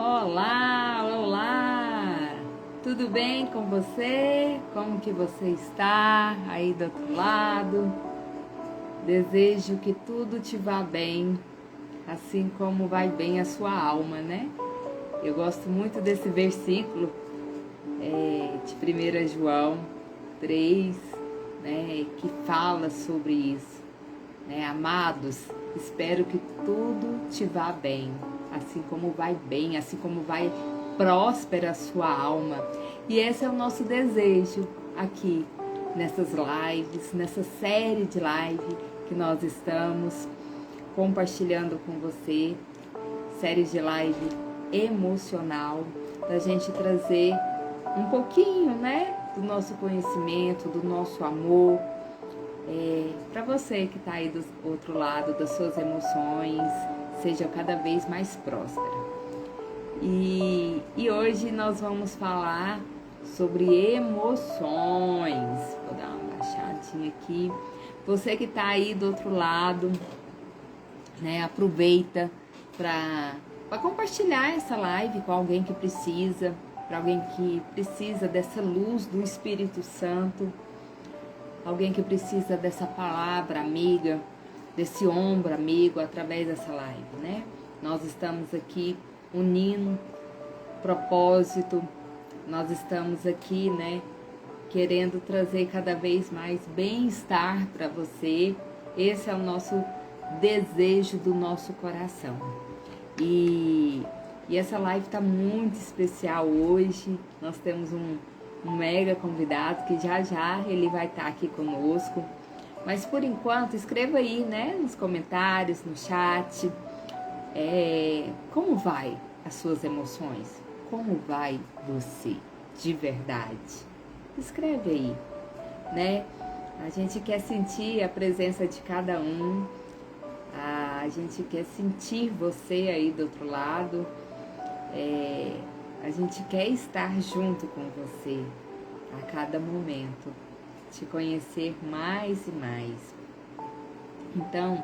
Olá, olá! Tudo bem com você? Como que você está aí do outro lado? Desejo que tudo te vá bem, assim como vai bem a sua alma, né? Eu gosto muito desse versículo de 1 João 3, né, que fala sobre isso, né? Amados, espero que tudo te vá bem, assim como vai bem, assim como vai próspera a sua alma. E esse é o nosso desejo aqui, nessas lives, nessa série de live que nós estamos compartilhando com você, série de live emocional, da gente trazer um pouquinho, né, do nosso conhecimento, do nosso amor, para você que está aí do outro lado das suas emoções, seja cada vez mais próspera. E hoje nós vamos falar sobre emoções. Vou dar uma baixadinha aqui. Você que está aí do outro lado, né, aproveita para compartilhar essa live com alguém que precisa, para alguém que precisa dessa luz do Espírito Santo, alguém que precisa dessa palavra amiga, desse ombro amigo através dessa live, né? Nós estamos aqui unindo propósito, nós estamos aqui, né, querendo trazer cada vez mais bem-estar para você. Esse é o nosso desejo do nosso coração. E essa live está muito especial hoje. Nós temos um mega convidado que já ele vai estar aqui conosco. Mas por enquanto, escreva aí, né, nos comentários, no chat, como vai as suas emoções? Como vai você, de verdade? Escreve aí, né? A gente quer sentir a presença de cada um, a gente quer sentir você aí do outro lado, a gente quer estar junto com você a cada momento, te conhecer mais e mais. Então,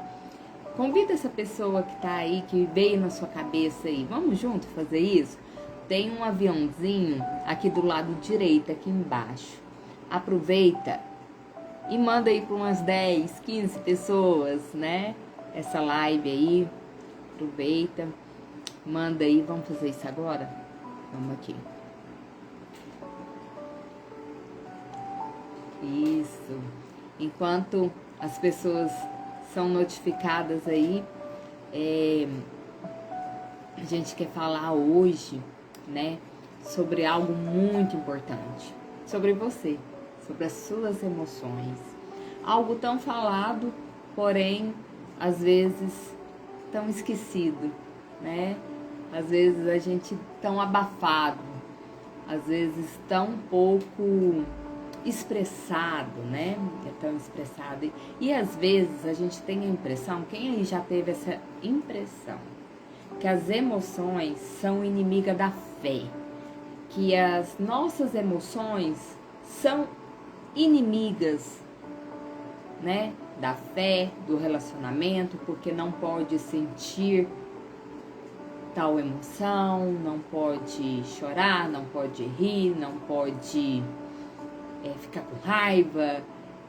convida essa pessoa que tá aí, que veio na sua cabeça aí. Vamos junto fazer isso? Tem um aviãozinho aqui do lado direito, aqui embaixo. Aproveita e manda aí para umas 10, 15 pessoas, né? Essa live aí. Aproveita, manda aí. Vamos fazer isso agora? Vamos aqui. Isso. Enquanto as pessoas são notificadas aí, a gente quer falar hoje, né, sobre algo muito importante, sobre você, sobre as suas emoções. Algo tão falado, porém, às vezes, tão esquecido, né? Às vezes a gente tão abafado, às vezes tão pouco expressado, né? É tão expressado. E às vezes a gente tem a impressão, quem aí já teve essa impressão, que as emoções são inimigas da fé, que as nossas emoções são inimigas, né, da fé, do relacionamento, porque não pode sentir tal emoção, não pode chorar, não pode rir, não pode ficar com raiva,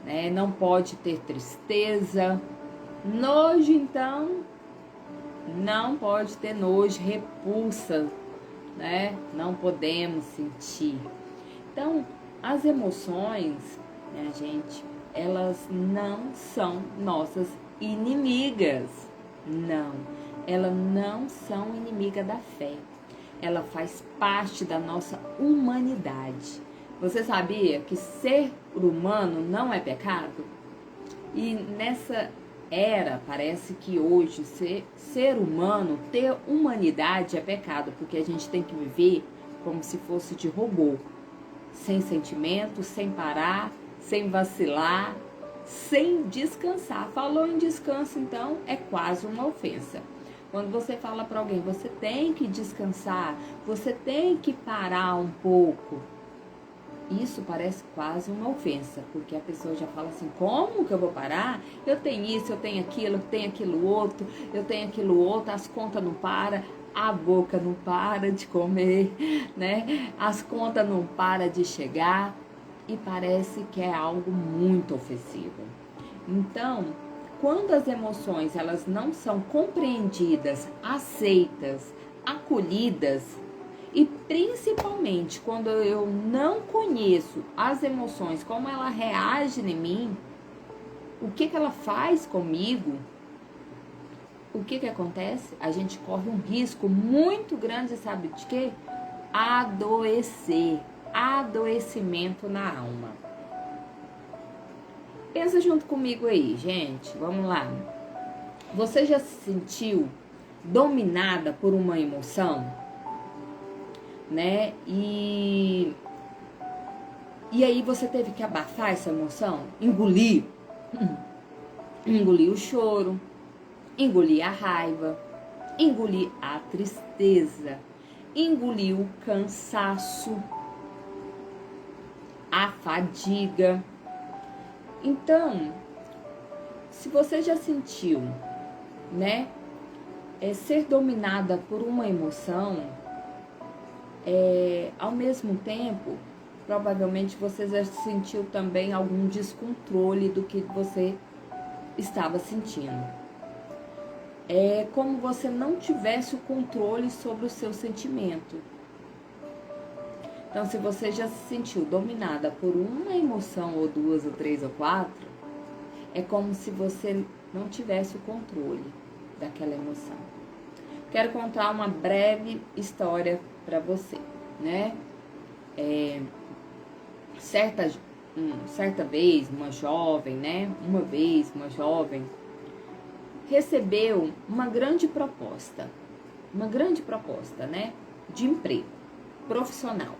né, não pode ter tristeza. Nojo, então, não pode ter nojo, repulsa, né? Não podemos sentir. Então, as emoções, né, gente, elas não são nossas inimigas. Não, elas não são inimigas da fé. Ela faz parte da nossa humanidade. Você sabia que ser humano não é pecado? E nessa era, parece que hoje ser humano, ter humanidade é pecado, porque a gente tem que viver como se fosse de robô, sem sentimento, sem parar, sem vacilar, sem descansar. Falou em descanso, então é quase uma ofensa. Quando você fala para alguém, você tem que descansar, você tem que parar um pouco, isso parece quase uma ofensa, porque a pessoa já fala assim, como que eu vou parar? Eu tenho isso, eu tenho aquilo outro, as contas não param. a boca não para de comer, né? As contas não param de chegar e parece que é algo muito ofensivo. Então, quando as emoções elas não são compreendidas, aceitas, acolhidas, e principalmente quando eu não conheço as emoções, como ela reage em mim, o que ela faz comigo, o que acontece? A gente corre um risco muito grande, sabe de quê? Adoecer, adoecimento na alma. Pensa junto comigo aí, gente, vamos lá. Você já se sentiu dominada por uma emoção, né? E aí você teve que abafar essa emoção, engolir o choro, engolir a raiva, engolir a tristeza, engolir o cansaço, a fadiga. Então, se você já sentiu, né, ser dominada por uma emoção, ao mesmo tempo, provavelmente você já sentiu também algum descontrole do que você estava sentindo. É como você não tivesse o controle sobre o seu sentimento. Então, se você já se sentiu dominada por uma emoção, ou duas, ou três, ou quatro, é como se você não tivesse o controle daquela emoção. Quero contar uma breve história para você, né? Certa vez, uma jovem, recebeu uma grande proposta, né, de emprego profissional,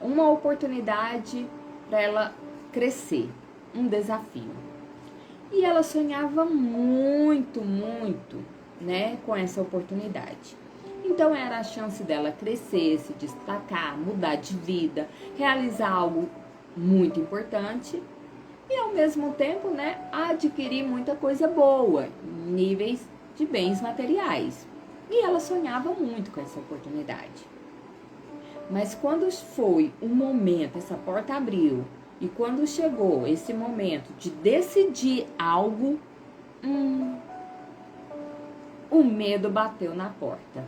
uma oportunidade para ela crescer, um desafio. E ela sonhava muito, né, com essa oportunidade. Então era a chance dela crescer, se destacar, mudar de vida, realizar algo muito importante e ao mesmo tempo, né, adquirir muita coisa boa, níveis de bens materiais. E ela sonhava muito com essa oportunidade. Mas quando foi o momento, essa porta abriu, e quando chegou esse momento de decidir algo, o medo bateu na porta.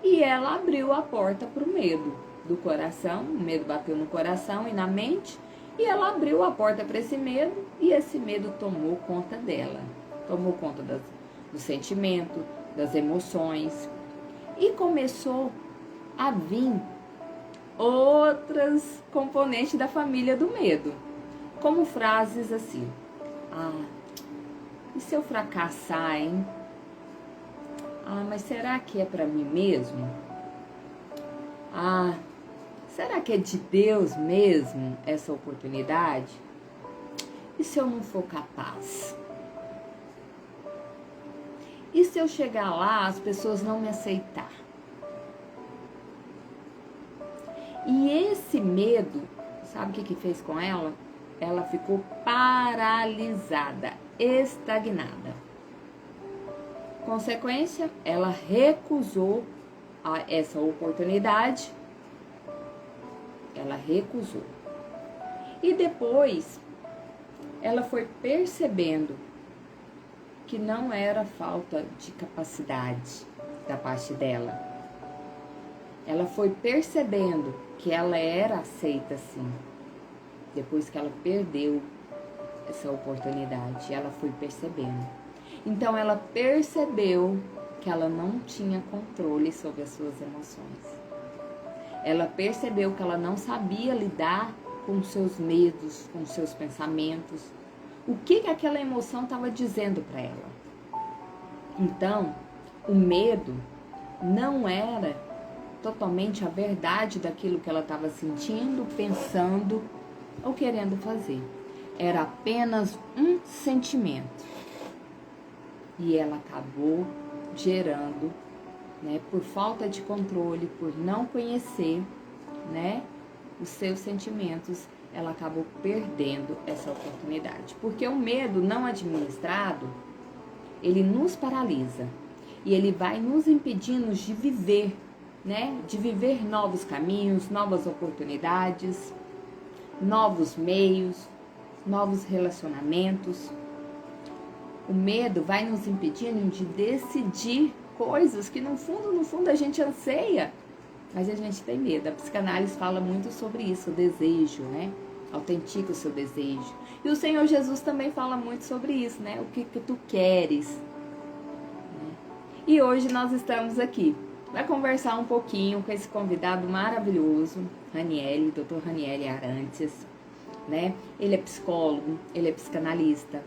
E ela abriu a porta para o medo do coração, o medo bateu no coração e na mente, e ela abriu a porta para esse medo, e esse medo tomou conta dela. Tomou conta do sentimento, das emoções, e começou a vir outras componentes da família do medo, como frases assim: e se eu fracassar, hein? Mas será que é para mim mesmo? Será que é de Deus mesmo essa oportunidade? E se eu não for capaz? E se eu chegar lá, as pessoas não me aceitar? E esse medo, sabe o que fez com ela? Ela ficou paralisada, estagnada. Consequência, ela recusou essa oportunidade. Ela recusou. E depois, ela foi percebendo que não era falta de capacidade da parte dela. Ela foi percebendo que ela era aceita sim. Depois que ela perdeu essa oportunidade, ela foi percebendo. Então ela percebeu que ela não tinha controle sobre as suas emoções. Ela percebeu que ela não sabia lidar com os seus medos, com os seus pensamentos. O que aquela emoção estava dizendo para ela? Então, o medo não era totalmente a verdade daquilo que ela estava sentindo, pensando ou querendo fazer. Era apenas um sentimento. E ela acabou gerando, né, por falta de controle, por não conhecer, né, os seus sentimentos, ela acabou perdendo essa oportunidade. Porque o medo não administrado, ele nos paralisa. e ele vai nos impedindo de viver, né? De viver novos caminhos, novas oportunidades, novos meios, novos relacionamentos. O medo vai nos impedindo de decidir coisas que no fundo a gente anseia, mas a gente tem medo. A psicanálise fala muito sobre isso, o desejo, né? Autentica o seu desejo. E o Senhor Jesus também fala muito sobre isso, né? O que tu queres. E hoje nós estamos aqui para conversar um pouquinho com esse convidado maravilhoso, Raniele, Dr. Raniele Arantes, né? Ele é psicólogo, ele é psicanalista,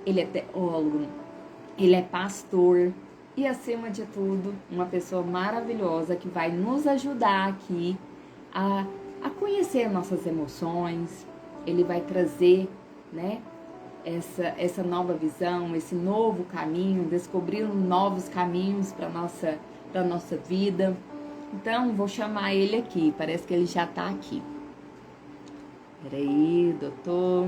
ele é teólogo, ele é pastor e, acima de tudo, uma pessoa maravilhosa que vai nos ajudar aqui a conhecer nossas emoções. Ele vai trazer, né, essa nova visão, esse novo caminho, descobrir novos caminhos para nossa vida. Então, vou chamar ele aqui, parece que ele já está aqui. Peraí, doutor.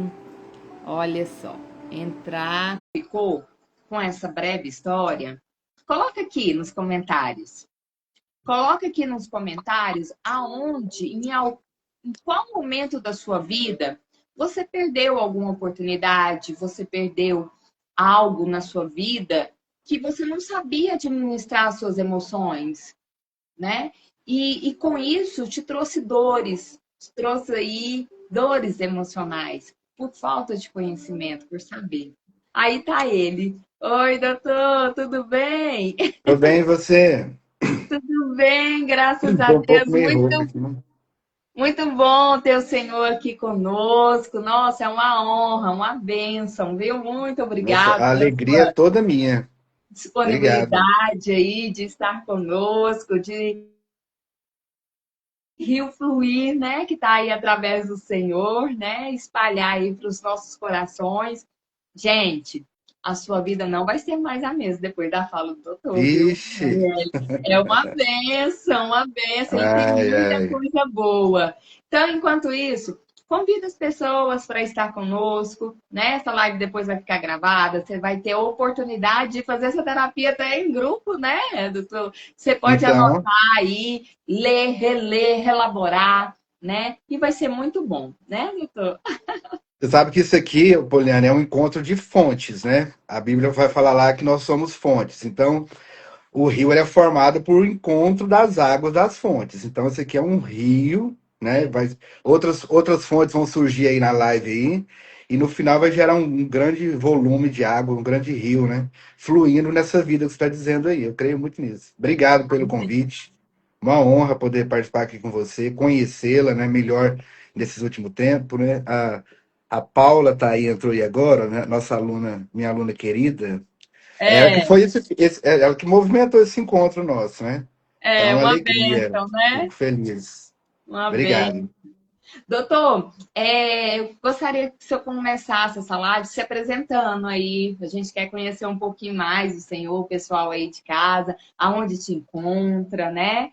Olha só, entrar. Ficou com essa breve história? Coloca aqui nos comentários. Coloca aqui nos comentários aonde, em qual momento da sua vida você perdeu alguma oportunidade, você perdeu algo na sua vida que você não sabia administrar as suas emoções, né? E com isso te trouxe dores, te trouxe aí dores emocionais, por falta de conhecimento, por saber. Aí tá ele. Oi, doutor, tudo bem? Tudo bem, e você? Tudo bem, graças a Tô um pouco Deus. meio rouco aqui, né? Muito bom ter o Senhor aqui conosco. Nossa, é uma honra, uma bênção, viu? Muito Nossa, obrigada a pela alegria é toda minha. Obrigado. disponibilidade aí de estar conosco, de rio fluir, né? Que está aí através do Senhor, né? Espalhar aí para os nossos corações. Gente, a sua vida não vai ser mais a mesma depois da fala do doutor, viu? Vixe. É uma bênção, ele tem Ai, muita ai. coisa boa. Então, enquanto isso, convida as pessoas para estar conosco, né? Essa live depois vai ficar gravada, você vai ter a oportunidade de fazer essa terapia até em grupo, né, doutor? Você pode Então, anotar aí, ler, reler, relaborar, né? E vai ser muito bom, né, doutor? você sabe que isso aqui, Poliana, é um encontro de fontes, né? A Bíblia vai falar lá que nós somos fontes. Então, o rio ele é formado por encontro das águas das fontes. Então, esse aqui é um rio, né? Outras fontes vão surgir aí na live aí, e no final vai gerar um grande volume de água, um grande rio, né? Fluindo nessa vida que você está dizendo aí. Eu creio muito nisso. Obrigado pelo convite. Uma honra poder participar aqui com você, conhecê-la, né? Melhor nesses últimos tempos, né? A Paula tá aí, entrou aí agora, né? Nossa aluna, minha aluna querida. É ela que É, foi é ela que movimentou esse encontro nosso, né? Então, é é uma uma alegria. bênção, né? Fico feliz. Uma bênção. Obrigado. Doutor, eu gostaria que o senhor começasse essa live se apresentando aí. A gente quer conhecer um pouquinho mais do senhor, o pessoal aí de casa, aonde te encontra, né?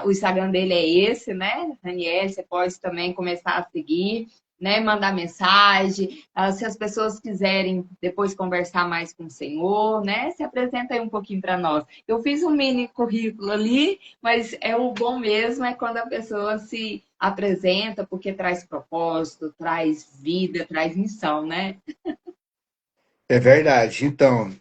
O Instagram dele é esse, né? Daniel, você pode também começar a seguir, né? Mandar mensagem. Se as pessoas quiserem depois conversar mais com o senhor, né? Se apresenta aí um pouquinho para nós. Eu fiz um mini currículo ali, mas o bom mesmo é quando a pessoa se apresenta, porque traz propósito, traz vida, traz missão, né? É verdade. Então,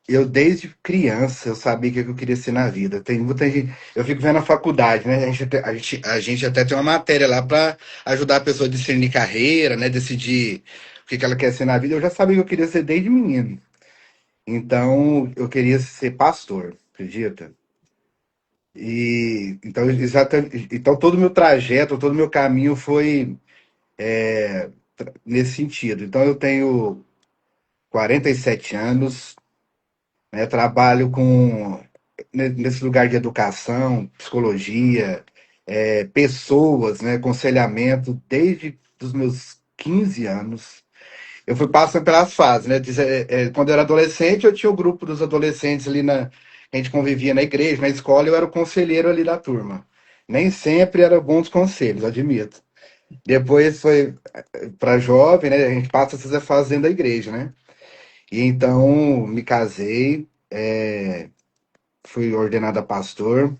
eu desde criança eu sabia o que eu queria ser na vida. Tem muita gente, eu fico vendo a faculdade, né? A gente até tem uma matéria lá para ajudar a pessoa a discernir carreira, né? Decidir o que ela quer ser na vida. Eu já sabia que eu queria ser desde menino. Então, eu queria ser pastor, acredita? E então todo o meu trajeto, todo o meu caminho foi nesse sentido. Então eu tenho 47 anos, né, trabalho nesse lugar de educação, psicologia, pessoas, né, aconselhamento desde os meus 15 anos. Eu fui passando pelas fases, né? Quando eu era adolescente, eu tinha o grupo dos adolescentes ali a gente convivia na igreja, na escola, eu era o conselheiro ali da turma. Nem sempre era bons conselhos, admito. Depois foi para jovem, né? A gente passa essas fases dentro da igreja, né? E então me casei, fui ordenado a pastor.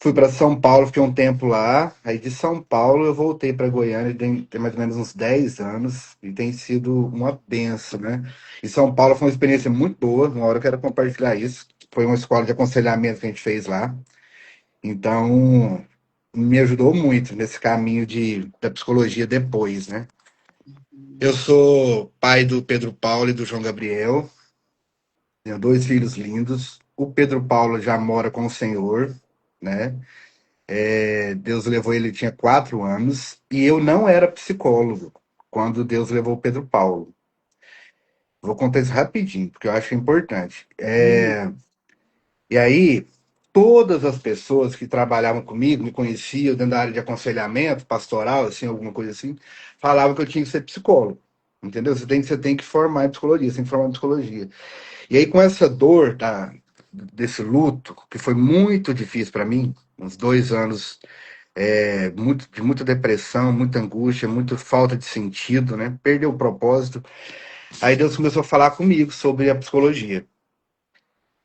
Fui para São Paulo, fiquei um tempo lá. Aí de São Paulo eu voltei para Goiânia, tem mais ou menos uns 10 anos, e tem sido uma benção, né? E São Paulo foi uma experiência muito boa, uma hora eu quero compartilhar isso. Foi uma escola de aconselhamento que a gente fez lá. Então, me ajudou muito nesse caminho da psicologia depois, né? Eu sou pai do Pedro Paulo e do João Gabriel, tenho dois filhos lindos. O Pedro Paulo já mora com o Senhor, né? Deus levou ele, tinha 4 anos, e eu não era psicólogo quando Deus levou o Pedro Paulo. Vou contar isso rapidinho, porque eu acho importante. Hum. E aí, todas as pessoas que trabalhavam comigo, me conheciam dentro da área de aconselhamento, pastoral, assim, alguma coisa assim, falavam que eu tinha que ser psicólogo. Entendeu? Você tem que formar em psicologia, você tem que formar em psicologia. E aí, com essa dor desse luto, que foi muito difícil para mim, uns 2 anos de muita depressão, muita angústia, muita falta de sentido, né? Perdeu o propósito. Aí Deus começou a falar comigo sobre a psicologia,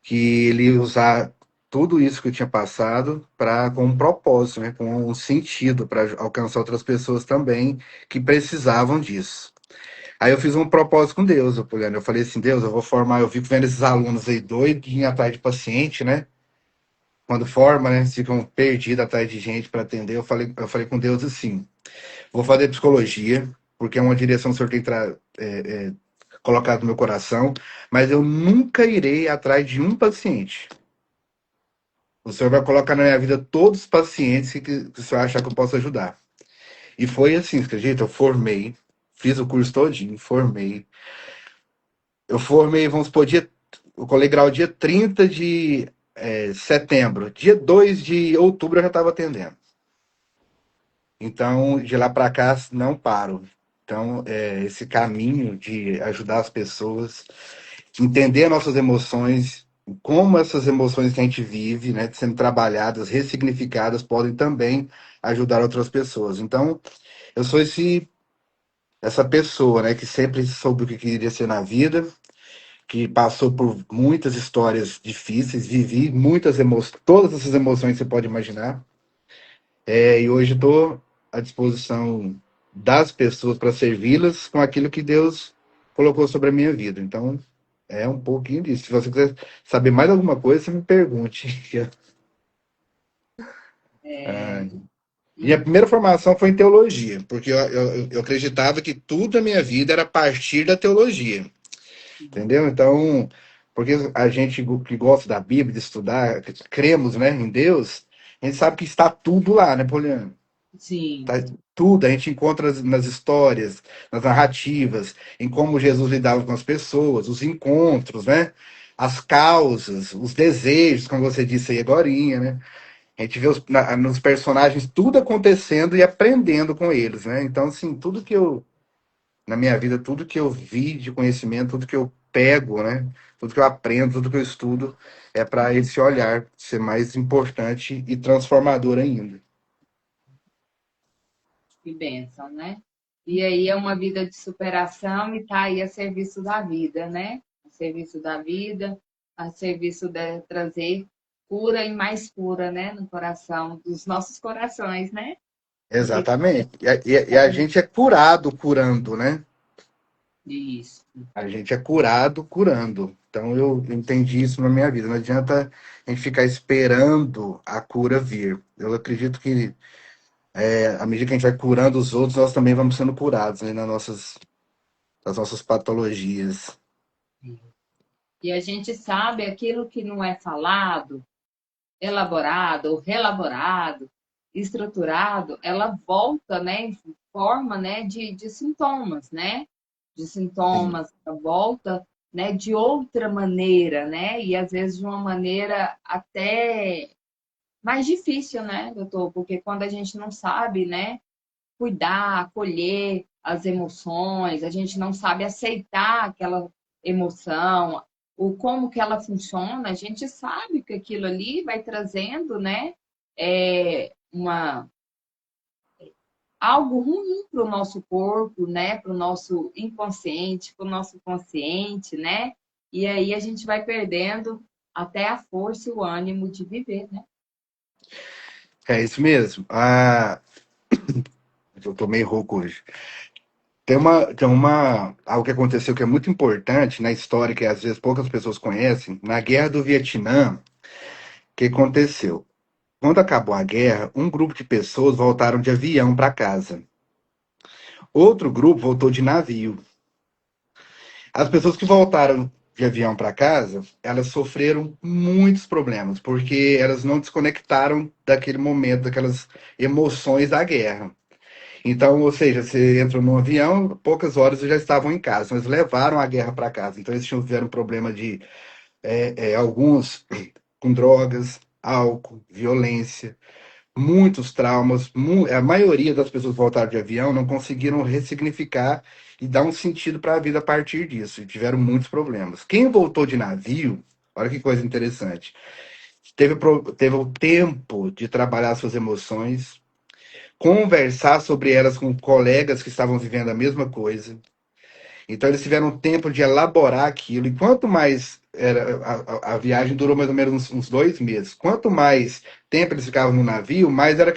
que ele ia usar tudo isso que eu tinha passado para com um propósito, né? Com um sentido para alcançar outras pessoas também que precisavam disso. Aí eu fiz um propósito com Deus, Poliana. Eu falei assim, Deus, eu vou formar, eu fico vendo esses alunos aí doidinhos atrás de paciente, né? Quando forma, né? Ficam perdidos atrás de gente para atender. Eu falei com Deus assim, vou fazer psicologia, porque é uma direção que o senhor tem colocado no meu coração, mas eu nunca irei atrás de um paciente. O senhor vai colocar na minha vida todos os pacientes que o senhor achar que eu posso ajudar. E foi assim, você acredita? Eu formei, fiz o curso todinho, formei. Eu formei, vamos supor, eu colei grau dia 30 de setembro. Dia 2 de outubro eu já estava atendendo. Então, de lá para cá, não paro. Então, esse caminho de ajudar as pessoas, entender nossas emoções, como essas emoções que a gente vive, né, sendo trabalhadas, ressignificadas, podem também ajudar outras pessoas. Então, eu sou essa pessoa, né, que sempre soube o que queria ser na vida, que passou por muitas histórias difíceis, vivi muitas emoções, todas essas emoções que você pode imaginar. E hoje estou à disposição das pessoas para servi-las com aquilo que Deus colocou sobre a minha vida. Então, é um pouquinho disso. Se você quiser saber mais alguma coisa, você me pergunte. É, Ah, minha primeira formação foi em teologia, porque eu acreditava que tudo na minha vida era a partir da teologia. Entendeu? Então, porque a gente que gosta da Bíblia, de estudar, que cremos, né, em Deus, a gente sabe que está tudo lá, né, Poliana? sim. Tá, tudo a gente encontra nas histórias, nas narrativas, em como Jesus lidava com as pessoas, os encontros, né? As causas, os desejos, como você disse aí agorinha, né? A gente vê nos personagens tudo acontecendo e aprendendo com eles, né? Então, assim, na minha vida, tudo que eu vi de conhecimento, tudo que eu pego, né? Tudo que eu aprendo, tudo que eu estudo, é para esse olhar ser mais importante e transformador ainda. Que bênção, né? E aí é uma vida de superação e está aí a serviço da vida, né? A serviço da vida, a serviço de trazer cura e mais cura, né? No coração, dos nossos corações, né? Porque Exatamente. E a gente é curado curando, né? isso, A gente é curado curando. Então eu entendi isso na minha vida. Não adianta a gente ficar esperando a cura vir. Eu acredito que à medida que a gente vai curando os outros, nós também vamos sendo curados, né, nas nossas patologias. e a gente sabe aquilo que não é falado, elaborado ou relaborado, estruturado, ela volta, né, em forma, né, de sintomas, né? De Sim, sintomas, ela volta, né, de outra maneira, né? E às vezes de uma maneira até mais difícil, né, doutor? Porque quando a gente não sabe, né, cuidar, acolher as emoções, a gente não sabe aceitar aquela emoção, o como que ela funciona, a gente sabe que aquilo ali vai trazendo, né, uma algo ruim para o nosso corpo, né, para o nosso inconsciente, para o nosso consciente, né? e aí a gente vai perdendo até a força e o ânimo de viver, né? É isso mesmo. Eu tô meio rouco hoje. Algo que aconteceu que é muito importante na história, que às vezes poucas pessoas conhecem. Na Guerra do Vietnã, o que aconteceu? Quando acabou a guerra, um grupo de pessoas voltaram de avião para casa. Outro grupo voltou de navio. As pessoas que voltaram de avião para casa, elas sofreram muitos problemas, porque elas não desconectaram daquele momento, daquelas emoções da guerra. Então, ou seja, você entrou num avião, poucas horas já estavam em casa, mas levaram a guerra para casa. Então, eles tiveram problema de alguns com drogas, álcool, violência, muitos traumas. A maioria das pessoas que voltaram de avião não conseguiram ressignificar e dar um sentido para a vida a partir disso. E tiveram muitos problemas. Quem voltou de navio, olha que coisa interessante, teve o tempo de trabalhar suas emoções, conversar sobre elas com colegas que estavam vivendo a mesma coisa. Então eles tiveram tempo de elaborar aquilo. E quanto mais a viagem durou mais ou menos uns 2 meses. Quanto mais tempo eles ficavam no navio, mais era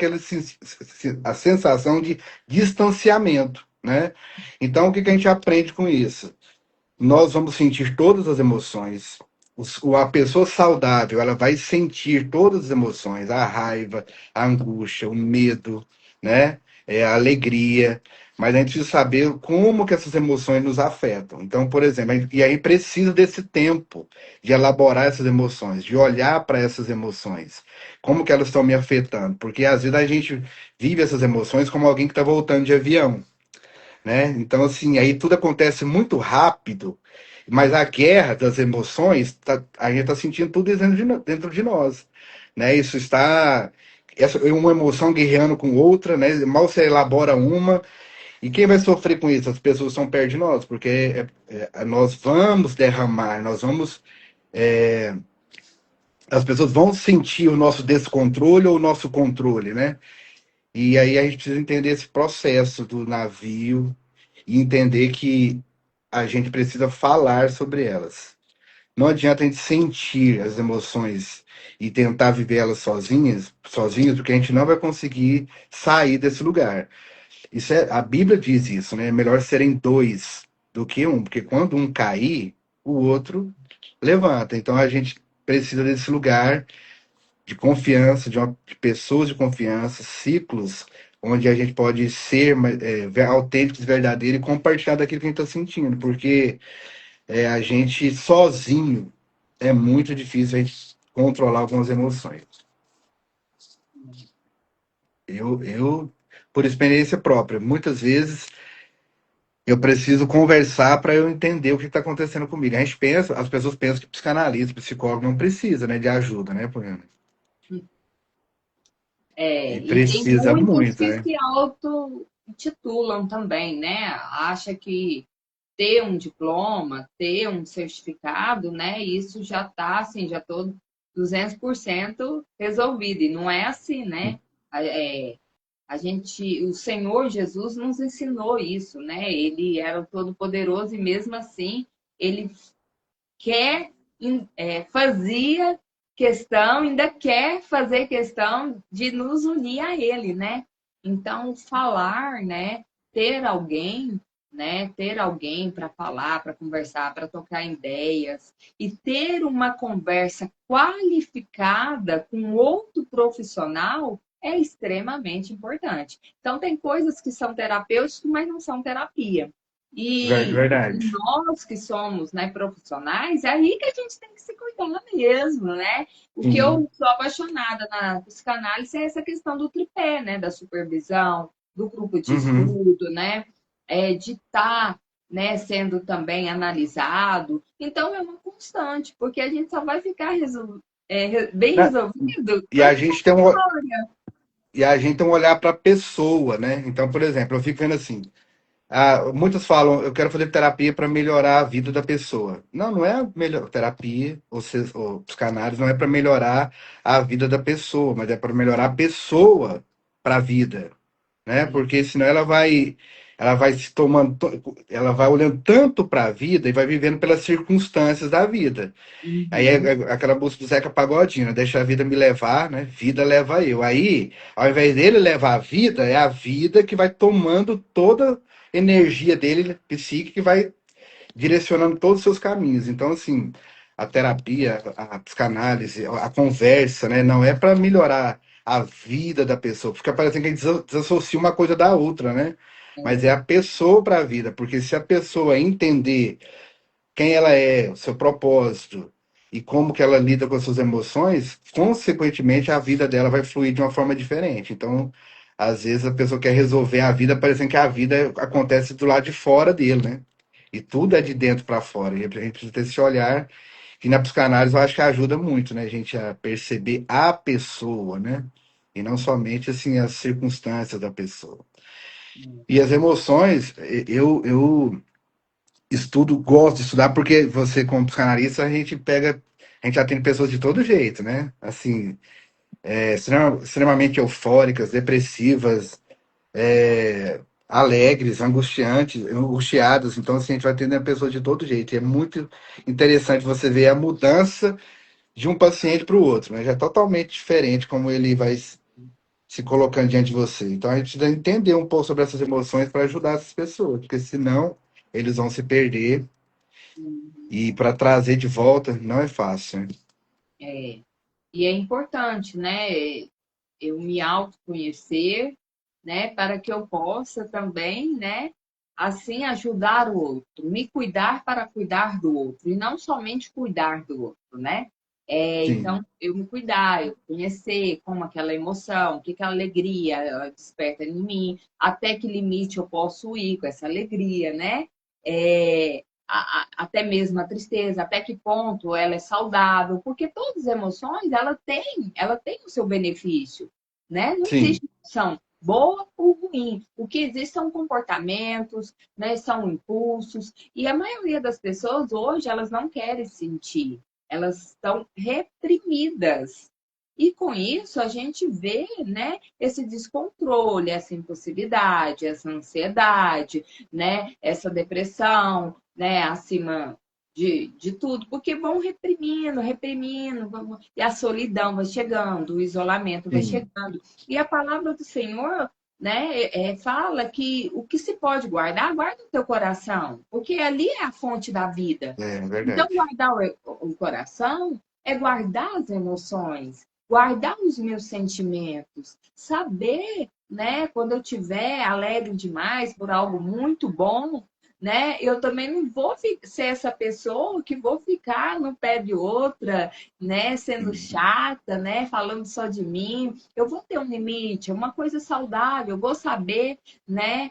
a sensação de distanciamento, né? Então o que a gente aprende com isso? Nós vamos sentir todas as emoções. A pessoa saudável, ela vai sentir todas as emoções, a raiva, a angústia, o medo, né? A alegria. Mas a gente precisa saber como que essas emoções nos afetam. Então, por exemplo, e aí precisa desse tempo de elaborar essas emoções, de olhar para essas emoções. Como que elas estão me afetando? Porque às vezes a gente vive essas emoções como alguém que está voltando de avião, né? Então, assim, aí tudo acontece muito rápido, mas a guerra das emoções, a gente está sentindo tudo dentro de nós, né? Isso está, uma emoção guerreando com outra, né? Mal se elabora uma, e quem vai sofrer com isso? As pessoas que são perto de nós, porque nós vamos derramar, as pessoas vão sentir o nosso descontrole ou o nosso controle, né? E aí a gente precisa entender esse processo do navio e entender que a gente precisa falar sobre elas. Não adianta a gente sentir as emoções e tentar viver elas sozinhos, porque a gente não vai conseguir sair desse lugar. A Bíblia diz isso, né? É melhor serem dois do que um, porque quando um cair, o outro levanta. Então a gente precisa desse lugar de confiança, de pessoas de confiança, ciclos onde a gente pode ser autênticos, verdadeiro e compartilhar daquilo que a gente está sentindo, porque a gente sozinho é muito difícil a gente controlar algumas emoções. Por experiência própria, muitas vezes eu preciso conversar para eu entender o que está acontecendo comigo. As pessoas pensam que psicanalista, psicólogo não precisa, né, de ajuda, né, Poliana? E E tem precisa muitos muito, que né? se auto-titulam também, né? Acha que ter um diploma, ter um certificado, né? Isso já está assim, já estou 200% resolvido. E não é assim, né? É, o Senhor Jesus nos ensinou isso, né? Ele era o Todo-Poderoso e mesmo assim ele quer, fazia questão, ainda quer fazer questão de nos unir a Ele, né? Então, falar, né? Ter alguém, né? Ter alguém para falar, para conversar, para trocar ideias e ter uma conversa qualificada com outro profissional é extremamente importante. Então, tem coisas que são terapêuticas, mas não são terapia. E Verdade. nós que somos, né, profissionais, é aí que a gente tem que se cuidar mesmo, né? O que Sim. eu sou apaixonada na psicanálise é essa questão do tripé, né? Da supervisão, do grupo de Uhum. estudo, né? De estar, né, sendo também analisado. Então, é uma constante, porque a gente só vai ficar bem Né? resolvido E com a essa gente tem um, trajetória. e a gente tem um olhar para a pessoa, né? Então, por exemplo, eu fico vendo assim, muitos falam, eu quero fazer terapia para melhorar a vida da pessoa. Não, não é a melhor terapia, ou psicanálise não é para melhorar a vida da pessoa, mas é para melhorar a pessoa para a vida, né? Porque senão ela vai se tomando, ela vai olhando tanto para a vida e vai vivendo pelas circunstâncias da vida. Aí é Uhum. aquela música do Zeca Pagodinho, né? Deixa a vida me levar, né? Vida leva eu. Aí, ao invés dele levar a vida, é a vida que vai tomando toda a energia dele, psíquica, que vai direcionando todos os seus caminhos. Então, assim, a terapia, a psicanálise, a conversa, né? Não é para melhorar a vida da pessoa. Fica parecendo que a gente desassocia uma coisa da outra, né? Mas é É, a pessoa para a vida, porque se a pessoa entender quem ela é, o seu propósito e como que ela lida com as suas emoções, consequentemente a vida dela vai fluir de uma forma diferente. Então, às vezes a pessoa quer resolver a vida parecendo que a vida acontece do lado de fora dele, né? E tudo é de dentro para fora. E a gente precisa ter esse olhar que na psicanálise eu acho que ajuda muito, né? A gente a perceber a pessoa, né? E não somente assim as circunstâncias da pessoa. E as emoções, eu estudo, gosto de estudar, porque você, como psicanalista, a gente atende pessoas de todo jeito, né? Assim, extremamente eufóricas, depressivas, alegres, angustiadas. Então, assim, a gente vai atendendo pessoas de todo jeito. E é muito interessante você ver a mudança de um paciente para o outro, né? Já é totalmente diferente como ele vai se colocando diante de você. Então, a gente precisa entender um pouco sobre essas emoções para ajudar essas pessoas, porque senão eles vão se perder e para trazer de volta não é fácil, né? é. E é importante, né? Eu me autoconhecer, né? Para que eu possa também, né? Assim ajudar o outro, me cuidar para cuidar do outro, e não somente cuidar do outro, né? Sim, Então, eu me cuidar, eu conhecer como aquela emoção, o que que a alegria ela desperta em mim, até que limite eu posso ir com essa alegria, né? Até mesmo a tristeza, até que ponto ela é saudável, porque todas as emoções ela tem o seu benefício, né? Não sim, existe emoção boa ou ruim. O que existe são comportamentos, né? São impulsos, e a maioria das pessoas hoje elas não querem sentir, elas estão reprimidas. E com isso a gente vê, né, esse descontrole, essa impulsividade, essa ansiedade, né, essa depressão, né, acima de tudo, porque vão reprimindo, reprimindo, e a solidão vai chegando, o isolamento vai sim, chegando. E a palavra do Senhor, né, fala que o que se pode guardar, guarda no teu coração, porque ali é a fonte da vida. é Então, verdade. guardar o coração é guardar as emoções, guardar os meus sentimentos, saber, né, quando eu tiver alegre demais por algo muito bom, né, eu também não vou ser essa pessoa que vou ficar no pé de outra, né, sendo Sim. chata, né, falando só de mim. Eu vou ter um limite, uma coisa saudável, eu vou saber, né,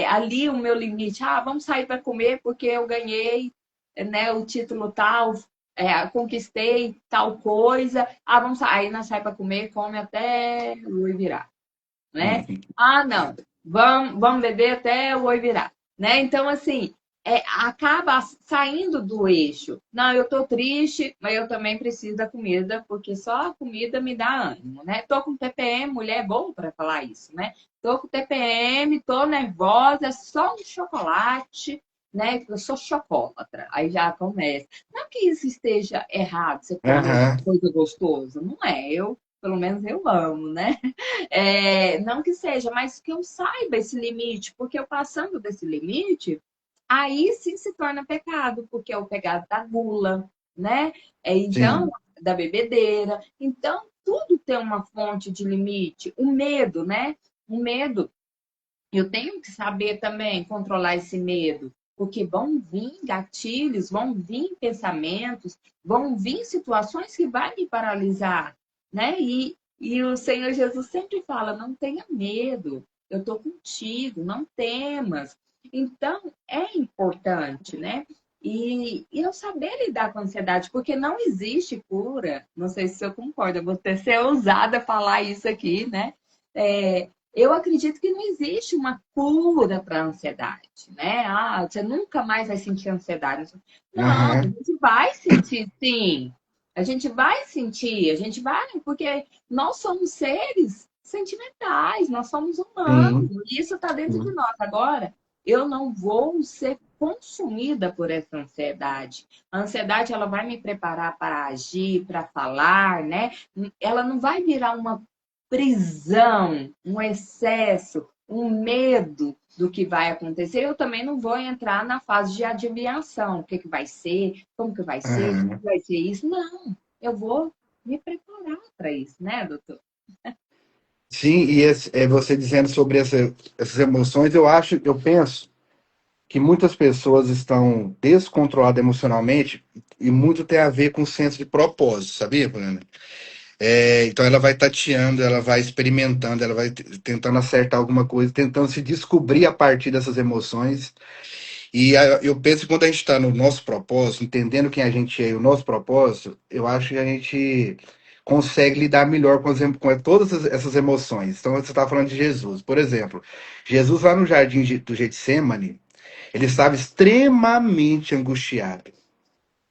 ali o meu limite. Ah, vamos sair para comer porque eu ganhei, né, o título tal, conquistei tal coisa. Ah, vamos sair. Aí nós sai para comer, come até o oi virar, né? Uhum. Ah, não, vamos beber até o oi virar, né? Então, assim, acaba saindo do eixo. Não, eu tô triste, mas eu também preciso da comida, porque só a comida me dá ânimo, né? Tô com TPM, mulher é bom para falar isso, né? Tô com TPM, tô nervosa, só um chocolate, né? Eu sou chocólatra. Aí já começa. Não que isso esteja errado, você comer Aham, coisa gostosa, não é? Pelo menos eu amo, né? Não que seja, mas que eu saiba esse limite, porque eu passando desse limite, aí sim se torna pecado, porque é o pecado da gula, né? Então, sim, da bebedeira. Então, tudo tem uma fonte de limite. O medo, né? O medo, eu tenho que saber também controlar esse medo, porque vão vir gatilhos, vão vir pensamentos, vão vir situações que vai me paralisar, né? E o Senhor Jesus sempre fala: não tenha medo, eu estou contigo, não temas. Então, é importante, né? E eu saber lidar com a ansiedade, porque não existe cura. Não sei se eu concordo, vou ter ser ousada a falar isso aqui, né? Eu acredito que não existe uma cura para a ansiedade, né? Ah, você nunca mais vai sentir ansiedade. Não, a aham, gente vai sentir, sim. A gente vai sentir, a gente vai, porque nós somos seres sentimentais, nós somos humanos, sim, e isso está dentro de sim. nós. Agora, eu não vou ser consumida por essa ansiedade. A ansiedade ela vai me preparar para agir, para falar, né? Ela não vai virar uma prisão, um excesso, um medo do que vai acontecer. Eu também não vou entrar na fase de adivinhação, o que que vai ser, como que vai ser, como que Aham. vai ser isso. Não, eu vou me preparar para isso, né, doutor? Sim, e você dizendo sobre essas emoções, eu penso que muitas pessoas estão descontroladas emocionalmente e muito tem a ver com o senso de propósito, sabia, Poliana? Então ela vai tateando, ela vai experimentando, ela vai tentando acertar alguma coisa, tentando se descobrir a partir dessas emoções. Eu penso que quando a gente está no nosso propósito, entendendo quem a gente é e o nosso propósito, eu acho que a gente consegue lidar melhor com todas essas emoções. Então, você está falando de Jesus. Por exemplo, Jesus lá no jardim do Getsemane, ele estava extremamente angustiado,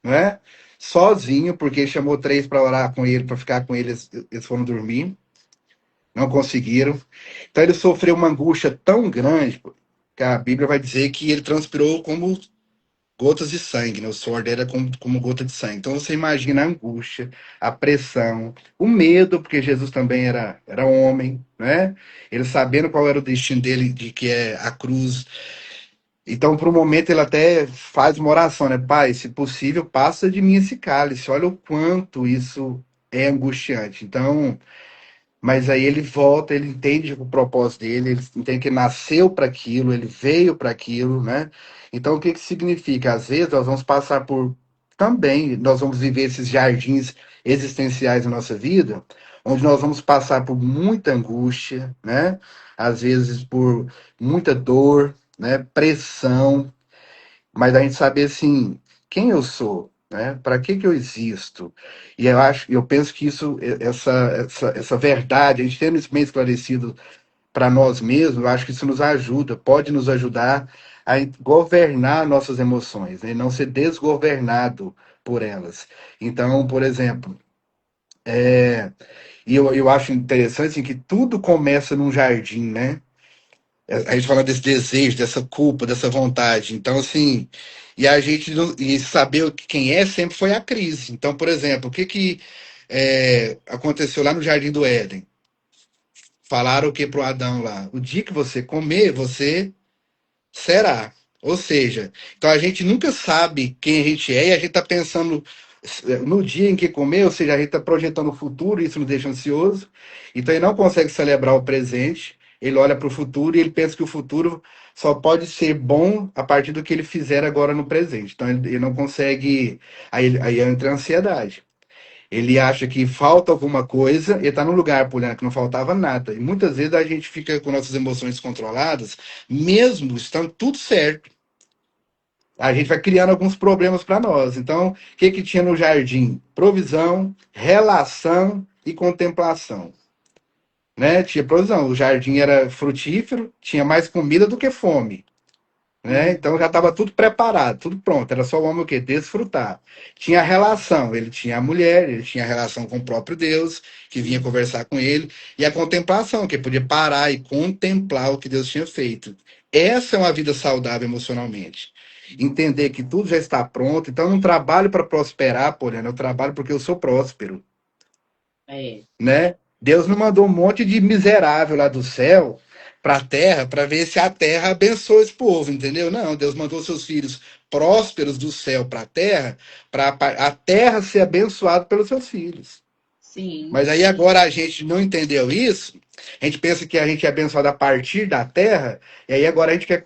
né? Sozinho, porque ele chamou três para orar com ele, para ficar com ele, eles foram dormir, não conseguiram. Então ele sofreu uma angústia tão grande que a Bíblia vai dizer que ele transpirou como gotas de sangue, né? O suor dele era como gota de sangue. Então você imagina a angústia, a pressão, o medo, porque Jesus também era homem, né? Ele sabendo qual era o destino dele, de que é a cruz. Então, por um momento, ele até faz uma oração, né? Pai, se possível, passa de mim esse cálice. Olha o quanto isso é angustiante. Então, mas aí ele volta, ele entende o propósito dele, ele entende que ele nasceu para aquilo, ele veio para aquilo, né? Então, o que que significa? Às vezes nós vamos passar por também, nós vamos viver esses jardins existenciais na nossa vida, onde nós vamos passar por muita angústia, né? Às vezes por muita dor, né? Pressão, mas a gente saber assim, quem eu sou, né? Para que que eu existo? E eu penso que essa verdade, a gente tendo isso bem esclarecido para nós mesmos, eu acho que isso nos ajuda, pode nos ajudar a governar nossas emoções, né? E não ser desgovernado por elas. Então, por exemplo, eu acho interessante assim, que tudo começa num jardim, né? A gente fala desse desejo, dessa culpa, dessa vontade. Então, assim, e a gente e saber quem é sempre foi a crise. Então, por exemplo, o que que aconteceu lá no Jardim do Éden? Falaram o que pro Adão lá? O dia que você comer, você será. Ou seja, então a gente nunca sabe quem a gente é e a gente está pensando no dia em que comer, ou seja, a gente está projetando o futuro e isso nos deixa ansioso. Então ele não consegue celebrar o presente, ele olha para o futuro e ele pensa que o futuro só pode ser bom a partir do que ele fizer agora no presente. Então ele não consegue. Aí entra a ansiedade. Ele acha que falta alguma coisa, ele está num lugar, Poliana, que não faltava nada. E muitas vezes a gente fica com nossas emoções descontroladas, mesmo estando tudo certo. A gente vai criando alguns problemas para nós. Então, o que que tinha no jardim? Provisão, relação e contemplação. Né? Tinha provisão. O jardim era frutífero, tinha mais comida do que fome. Né? Sim, Então já estava tudo preparado, tudo pronto. Era só o homem o quê? Desfrutar. Tinha a relação, ele tinha a mulher, ele tinha a relação com o próprio Deus, que vinha conversar com ele, e a contemplação, que ele podia parar e contemplar o que Deus tinha feito. Essa é uma vida saudável emocionalmente. Entender que tudo já está pronto. Então, eu não trabalho para prosperar, porém, eu trabalho porque eu sou próspero, é. né? Deus não mandou um monte de miserável lá do céu para a terra para ver se a terra abençoa esse povo, entendeu? Não, Deus mandou seus filhos prósperos do céu para a terra ser abençoada pelos seus filhos. Sim, Mas aí agora a gente não entendeu isso, a gente pensa que a gente é abençoado a partir da terra, e aí agora a gente quer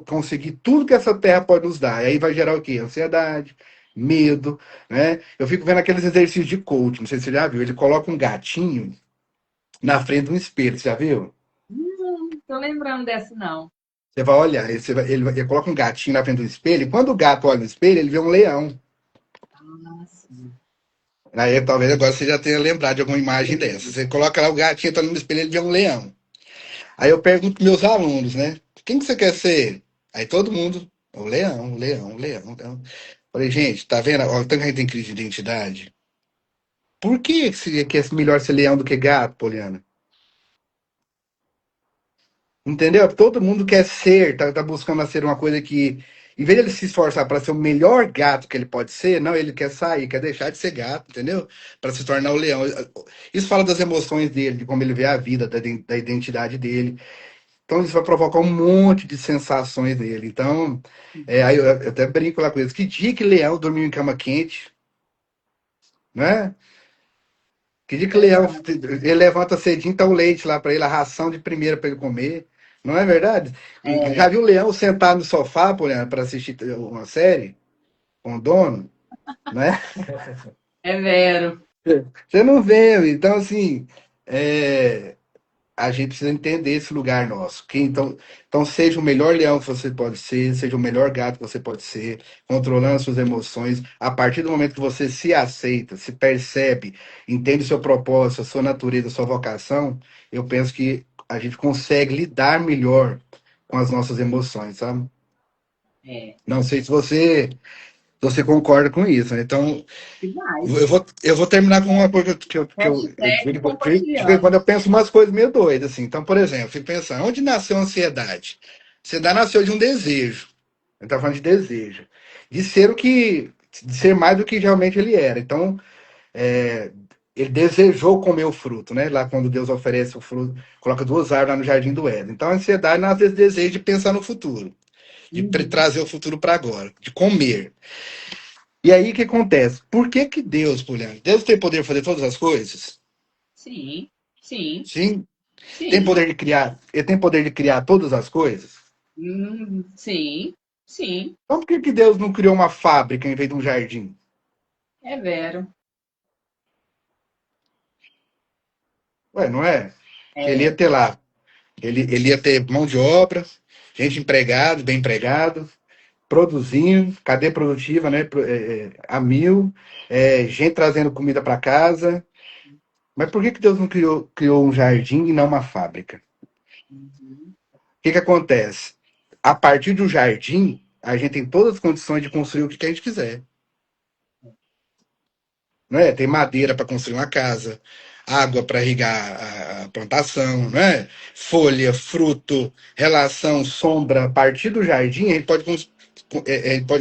conseguir tudo que essa terra pode nos dar. E aí vai gerar o quê? Ansiedade, medo, né? Eu fico vendo aqueles exercícios de coach, não sei se você já viu, ele coloca um gatinho na frente de um espelho, você já viu? não tô lembrando dessa, não. Você vai olhar, ele coloca um gatinho na frente do espelho, e quando o gato olha no espelho, ele vê um leão. Ah, sim. Aí talvez agora você já tenha lembrado de alguma imagem dessa. Você coloca lá o gatinho, tá no espelho, ele vê um leão. Aí eu pergunto pros meus alunos, né? Quem que você quer ser? Aí todo mundo, o leão, o leão, o leão, o leão. Falei, gente, tá vendo? Ó, tanto que a gente tem crise de identidade. Por que é melhor ser leão do que gato, Poliana? Entendeu? Todo mundo quer ser, tá buscando ser uma coisa que, em vez de ele se esforçar para ser o melhor gato que ele pode ser, não, ele quer sair, quer deixar de ser gato, entendeu? Para se tornar o leão. Isso fala das emoções dele, de como ele vê a vida, da identidade dele. Então isso vai provocar um monte de sensações nele. Então, aí eu até brinco lá com eles. Que dia que leão dormiu em cama quente, né? Que dia que leão, Verdade. ele levanta cedinho, tá o leite lá para ele, a ração de primeira para ele comer. Não é verdade? Já É, viu o leão sentado no sofá, para assistir uma série com o dono, né? é vero. Você não vê. Então, assim, é, a gente precisa entender esse lugar nosso. Então, seja o melhor leão que você pode ser, seja o melhor gato que você pode ser, controlando suas emoções. A partir do momento que você se aceita, se percebe, entende o seu propósito, a sua natureza, a sua vocação, eu penso que a gente consegue lidar melhor com as nossas emoções, sabe? É, Não sei se você concorda com isso, né? Então, eu demais. vou, eu vou terminar com uma coisa que eu Hashtag de vez em quando compartilhando. eu penso umas coisas meio doidas, assim. Então, por exemplo, eu fico pensando, onde nasceu a ansiedade? A ansiedade nasceu de um desejo. A gente tá falando de desejo. De ser mais do que realmente ele era. Então, é, ele desejou comer o fruto, né? Lá quando Deus oferece o fruto, coloca duas árvores lá no jardim do Éden. Então, a ansiedade nasce desse desejo de pensar no futuro, de Uhum. trazer o futuro para agora, de comer. E aí o que acontece? Por que que Deus, Poliana? Deus tem poder de fazer todas as coisas? Sim, sim, Sim. Tem sim. poder de criar, ele tem poder de criar todas as coisas? Sim, sim, Então por que que Deus não criou uma fábrica em vez de um jardim? é vero. Ué, não é? Que ele ia É. ter lá, ele ia ter mão de obra, gente empregado, bem empregado, produzindo, cadeia produtiva, né? A mil, gente trazendo comida para casa. Mas por que que Deus não criou um jardim e não uma fábrica? Uhum. O que que acontece? A partir do jardim, a gente tem todas as condições de construir o que a gente quiser. Né? Tem madeira para construir uma casa, água para irrigar a plantação, né? Folha, fruto, relação, sombra. A partir do jardim, a gente pode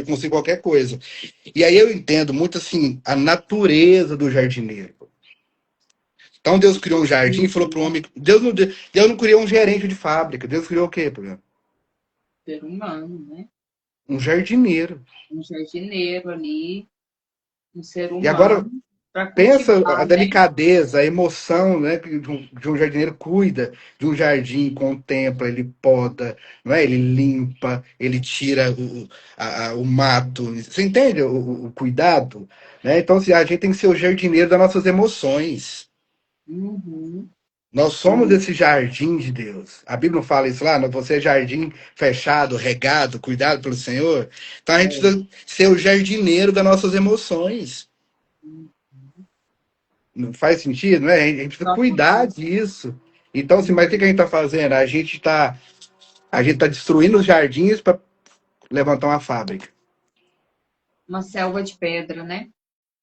construir qualquer coisa. E aí eu entendo muito assim a natureza do jardineiro. Então Deus criou um jardim e falou para o Uhum. homem. Deus não criou um gerente de fábrica. Deus criou o quê, por exemplo? Ser humano, né? Um jardineiro. Um jardineiro ali, um ser E agora humano, para pensa a cultivar, né? delicadeza, a emoção, né, que de um jardineiro cuida de um jardim, contempla, ele poda, não é? Ele limpa, ele tira o mato. Você entende o cuidado? Né? Então, assim, a gente tem que ser o jardineiro das nossas emoções. Uhum. Nós somos esse jardim de Deus. A Bíblia não fala isso lá, você é jardim fechado, regado, cuidado pelo Senhor. Então a gente É. precisa ser o jardineiro das nossas emoções. Não faz sentido, né? A gente precisa cuidar Total. disso. Então, assim, mas o que que a Uhum. gente está fazendo? A gente tá destruindo os jardins para levantar uma fábrica. Uma selva de pedra, né?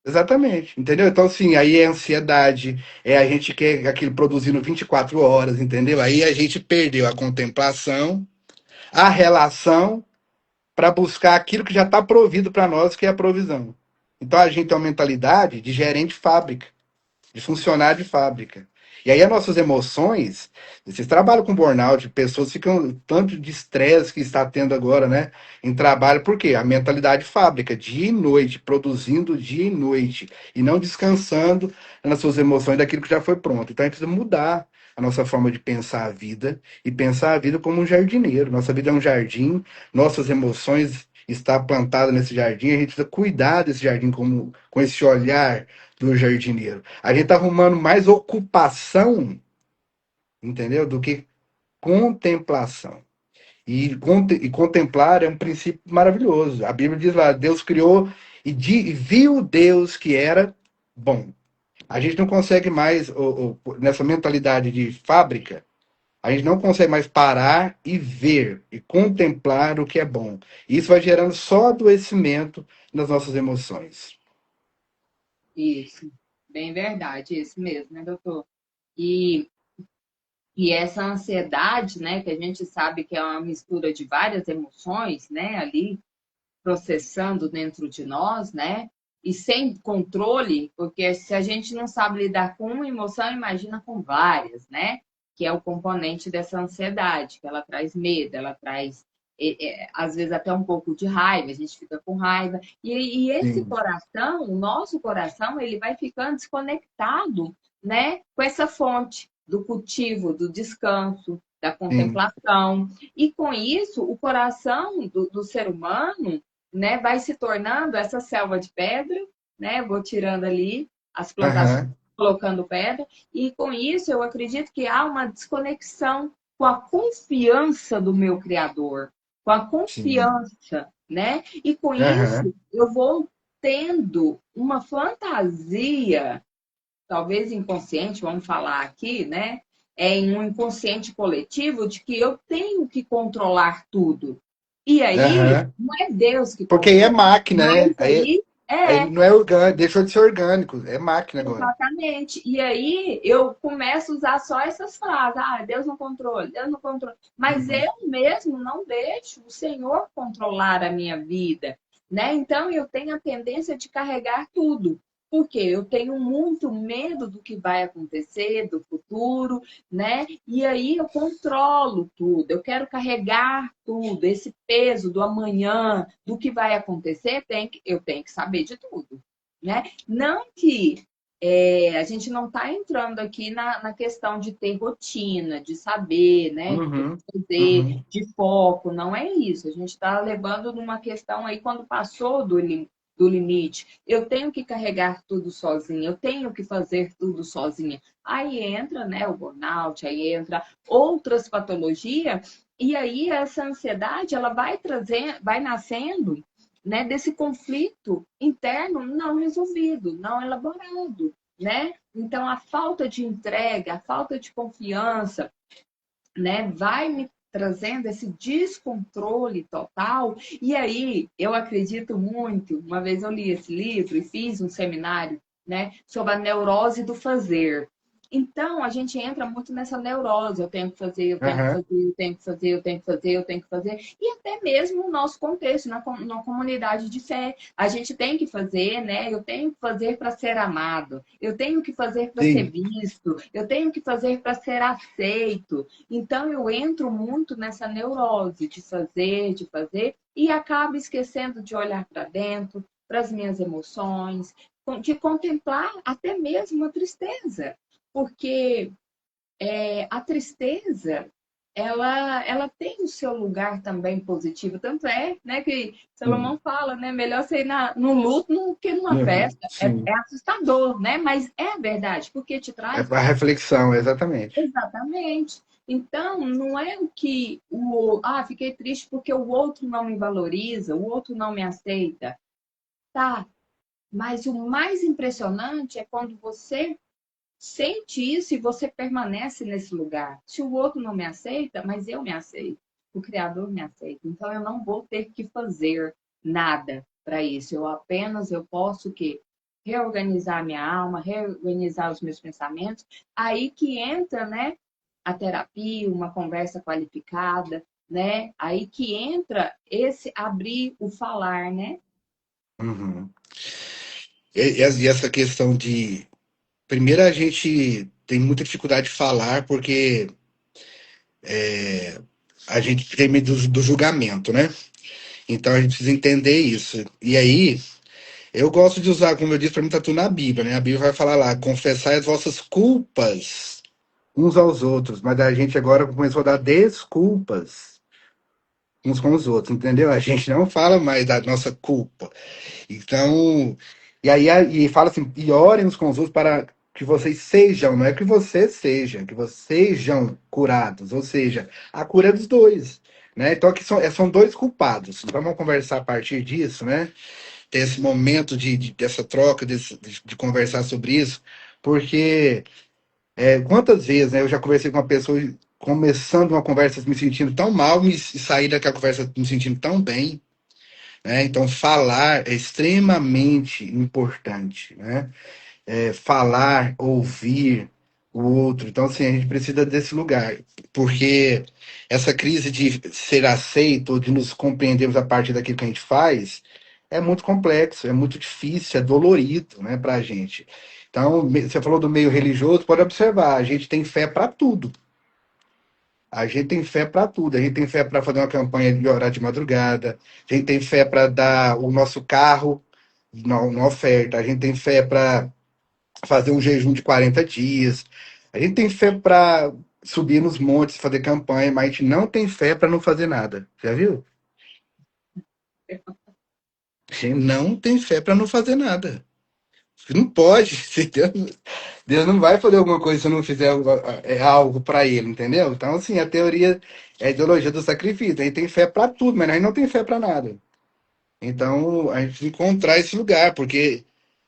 Exatamente, entendeu? Então, assim, aí é ansiedade, a gente quer aquilo produzindo 24 horas, entendeu? Aí a gente perdeu a contemplação, a relação, para buscar aquilo que já está provido para nós, que é a provisão. Então, a gente tem uma mentalidade de gerente de fábrica, de funcionário de fábrica. E aí as nossas emoções, vocês trabalham com burnout, pessoas ficam tanto de estresse que está tendo agora, né? Em trabalho, por quê? A mentalidade de fábrica, dia e noite, produzindo dia e noite, e não descansando nas suas emoções daquilo que já foi pronto. Então a gente precisa mudar a nossa forma de pensar a vida e pensar a vida como um jardineiro. Nossa vida é um jardim, nossas emoções estão plantadas nesse jardim, a gente precisa cuidar desse jardim com esse olhar do jardineiro. A gente tá arrumando mais ocupação, entendeu? Do que contemplação. E contemplar é um princípio maravilhoso. A Bíblia diz lá, Deus criou e viu Deus que era bom. A gente não consegue mais, nessa mentalidade de fábrica, a gente não consegue mais parar e ver e contemplar o que é bom. Isso vai gerando só adoecimento nas nossas emoções. Isso. Bem verdade, isso mesmo, né, doutor? E E essa ansiedade, né, que a gente sabe que é uma mistura de várias emoções, né, ali processando dentro de nós, né? E sem controle, porque se a gente não sabe lidar com uma emoção, imagina com várias, né? Que é o componente dessa ansiedade, que ela traz medo, ela traz, às vezes, até um pouco de raiva, a gente fica com raiva. E esse Sim, coração, o nosso coração, ele vai ficando desconectado, né? Com essa fonte do cultivo, do descanso, da sim. contemplação. E com isso, o coração do ser humano, né, vai se tornando essa selva de pedra, né? Vou tirando ali as plantações, Aham, colocando pedra, e com isso eu acredito que há uma desconexão com a confiança do meu Criador, com a sim. confiança, né? E com Aham, isso eu vou tendo uma fantasia, talvez inconsciente, vamos falar aqui, né? Em um inconsciente coletivo de que eu tenho que controlar tudo. E aí, aham. não é Deus que Porque aí é controla, máquina, mas né? Aí é não é orgânico, deixou de ser orgânico, é máquina agora. exatamente. E aí eu começo a usar só essas frases. Ah, Deus no controle, Deus no controle. Mas Uhum. eu mesmo não deixo o Senhor controlar a minha vida, né? Então eu tenho a tendência de carregar tudo. Porque eu tenho muito medo do que vai acontecer, do futuro, né? E aí eu controlo tudo, eu quero carregar tudo, esse peso do amanhã, do que vai acontecer, eu tenho que saber de tudo, né? Não que a gente não está entrando aqui na questão de ter rotina, de saber, né, de Uhum. fazer, Uhum. de foco, não é isso. A gente está levando numa questão aí, quando passou do limite, eu tenho que carregar tudo sozinha, eu tenho que fazer tudo sozinha. Aí entra, né, o burnout, aí entra outras patologias, e aí essa ansiedade, ela vai trazer, vai nascendo, né, desse conflito interno não resolvido, não elaborado, né? Então a falta de entrega, a falta de confiança, né, vai me trazendo esse descontrole total. E aí eu acredito muito, uma vez eu li esse livro e fiz um seminário, né, sobre a neurose do fazer. Então, a gente entra muito nessa neurose, eu tenho que fazer, eu tenho que Aham. fazer, eu tenho que fazer, eu tenho que fazer, eu tenho que fazer, e até mesmo no nosso contexto, na comunidade de fé, a gente tem que fazer, né? Eu tenho que fazer para ser amado, eu tenho que fazer para ser Sim. visto, eu tenho que fazer para ser aceito. Então eu entro muito nessa neurose de fazer, e acabo esquecendo de olhar para dentro, para as minhas emoções, de contemplar até mesmo a tristeza, porque a tristeza ela tem o seu lugar também positivo, tanto é, né, que Sim. Salomão fala, né, melhor ser no luto do que numa Uhum. festa. É Sim. assustador, né, mas é a verdade, porque te É traz para reflexão, exatamente. exatamente. Então, não é o que fiquei triste porque o outro não me valoriza, o outro não me aceita. Tá, mas o mais impressionante é quando você sente isso e você permanece nesse lugar. Se o outro não me aceita, mas eu me aceito. O Criador me aceita. Então eu não vou ter que fazer nada para isso. Eu posso que reorganizar minha alma, reorganizar os meus pensamentos. Aí que entra, né, a terapia, uma conversa qualificada, né? Aí que entra esse abrir o falar, né? Uhum. E essa questão de. Primeiro, a gente tem muita dificuldade de falar porque a gente tem medo do julgamento, né? Então a gente precisa entender isso. E aí, eu gosto de usar, como eu disse, para mim tá tudo na Bíblia, né? A Bíblia vai falar lá: confessai as vossas culpas uns aos outros, mas a gente agora começou a dar desculpas uns com os outros, entendeu? A gente não fala mais da nossa culpa. Então, e fala assim, e orem uns com os outros para que vocês sejam, não é que você seja, que vocês sejam curados, ou seja, a cura é dos dois, né? Então aqui são dois culpados. Então vamos conversar a partir disso, né? Ter esse momento dessa troca, de conversar sobre isso, porque quantas vezes, né, eu já conversei com uma pessoa começando uma conversa me sentindo tão mal e sair daquela conversa me sentindo tão bem, né? Então, falar é extremamente importante, né? Falar, ouvir, o outro. Então, assim, a gente precisa desse lugar, porque essa crise de ser aceito, ou de nos compreendermos a partir daquilo que a gente faz, é muito complexo, é muito difícil, é dolorido, né, pra gente. Então, você falou do meio religioso, pode observar, a gente tem fé para tudo. A gente tem fé para tudo. A gente tem fé para fazer uma campanha de orar de madrugada. A gente tem fé para dar o nosso carro na oferta. A gente tem fé para fazer um jejum de 40 dias. A gente tem fé para subir nos montes, fazer campanha, mas a gente não tem fé para não fazer nada. Já viu? A gente não tem fé para não fazer nada. Não pode. Deus não vai fazer alguma coisa se eu não fizer algo para ele, entendeu? Então, assim, a teoria é a ideologia do sacrifício. A gente tem fé para tudo, mas a gente não tem fé para nada. Então, a gente precisa encontrar esse lugar, porque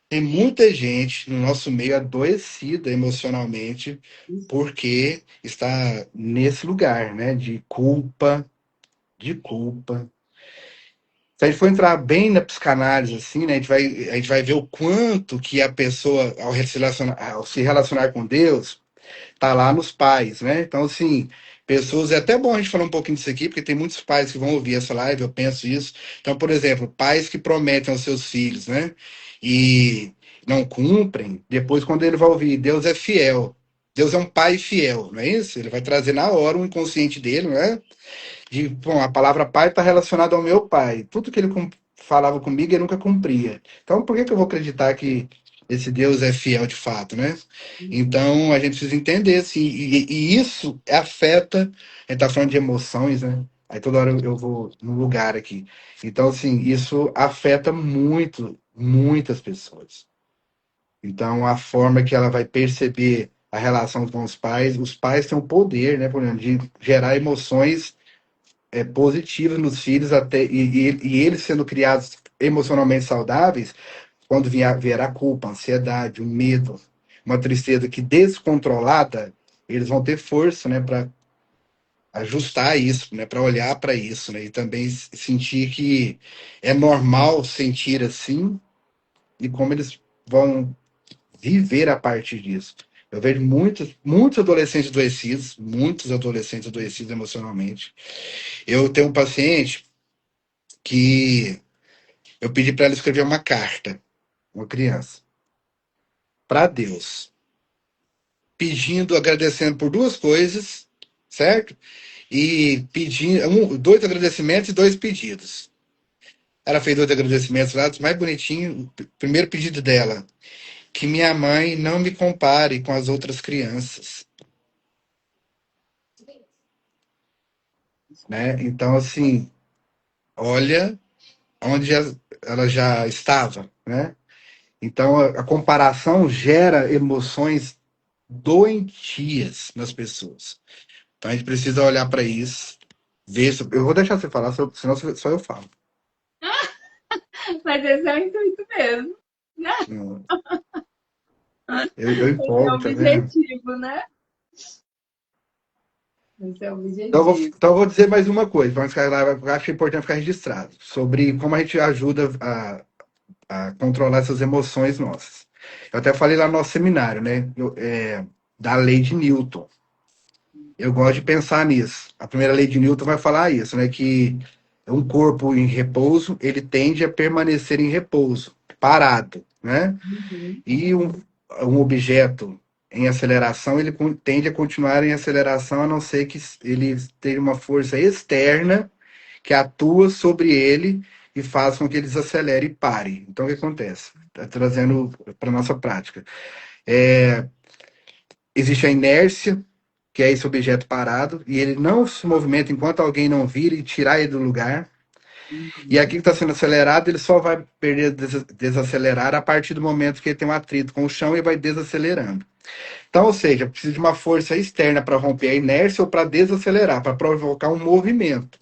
tem muita gente no nosso meio adoecida emocionalmente porque está nesse lugar, né, de culpa, de culpa. Se a gente for entrar bem na psicanálise, assim, né, a gente vai ver o quanto que a pessoa, ao se relacionar com Deus, tá lá nos pais, né? Então, assim, pessoas, é até bom a gente falar um pouquinho disso aqui, porque tem muitos pais que vão ouvir essa live, eu penso isso. Então, por exemplo, pais que prometem aos seus filhos, né? E não cumprem, depois, quando ele vai ouvir, Deus é fiel. Deus é um pai fiel, não é isso? Ele vai trazer na hora o inconsciente dele, não é? Bom, a palavra pai está relacionada ao meu pai. Tudo que ele falava comigo, ele nunca cumpria. Então, por que que eu vou acreditar que esse Deus é fiel de fato, né? Então, a gente precisa entender, assim, e isso afeta, a gente tá falando de emoções, né? Aí toda hora eu vou num lugar aqui. Então, assim, isso afeta muito, muitas pessoas. Então, a forma que ela vai perceber a relação com os pais têm o poder, né, por exemplo, de gerar emoções positivas nos filhos até e eles sendo criados emocionalmente saudáveis, quando vier a culpa, a ansiedade, o medo, uma tristeza que descontrolada, eles vão ter força, né, para ajustar isso, né, para olhar para isso, né, e também sentir que é normal sentir assim e como eles vão viver a partir disso. Eu vejo muitos adolescentes adoecidos emocionalmente. Eu tenho um paciente que eu pedi para ela escrever uma carta, uma criança, para Deus, pedindo, agradecendo por duas coisas, certo? E pedindo dois agradecimentos e dois pedidos. Ela fez dois agradecimentos lá, dos mais bonitinhos. O primeiro pedido dela, que minha mãe não me compare com as outras crianças, né? Então, assim, olha onde ela já estava, né? Então, a comparação gera emoções doentias nas pessoas. Então, a gente precisa olhar para isso, ver. Eu vou deixar você falar, senão só eu falo. Mas esse é o intuito mesmo, né? Não, eu Esse é o empolgo, tá vendo? objetivo, né? Esse é o Então, objetivo. eu vou dizer mais uma coisa, para ficar lá, eu acho importante ficar registrado, sobre como a gente ajuda a controlar essas emoções nossas. Eu até falei lá no nosso seminário, né? Da lei de Newton. Eu gosto de pensar nisso. A primeira lei de Newton vai falar isso, né? Que um corpo em repouso, ele tende a permanecer em repouso, parado, né? Uhum. E um objeto em aceleração, ele tende a continuar em aceleração, a não ser que ele tenha uma força externa que atua sobre ele e faz com que ele desacelere e pare. Então, o que acontece? Tá trazendo para a nossa prática. Existe a inércia, que é esse objeto parado, e ele não se movimenta enquanto alguém não vira e tirar ele do lugar. E aqui que está sendo acelerado, ele só vai perder, desacelerar a partir do momento que ele tem um atrito com o chão e vai desacelerando. Então, ou seja, precisa de uma força externa para romper a inércia ou para desacelerar, para provocar um movimento.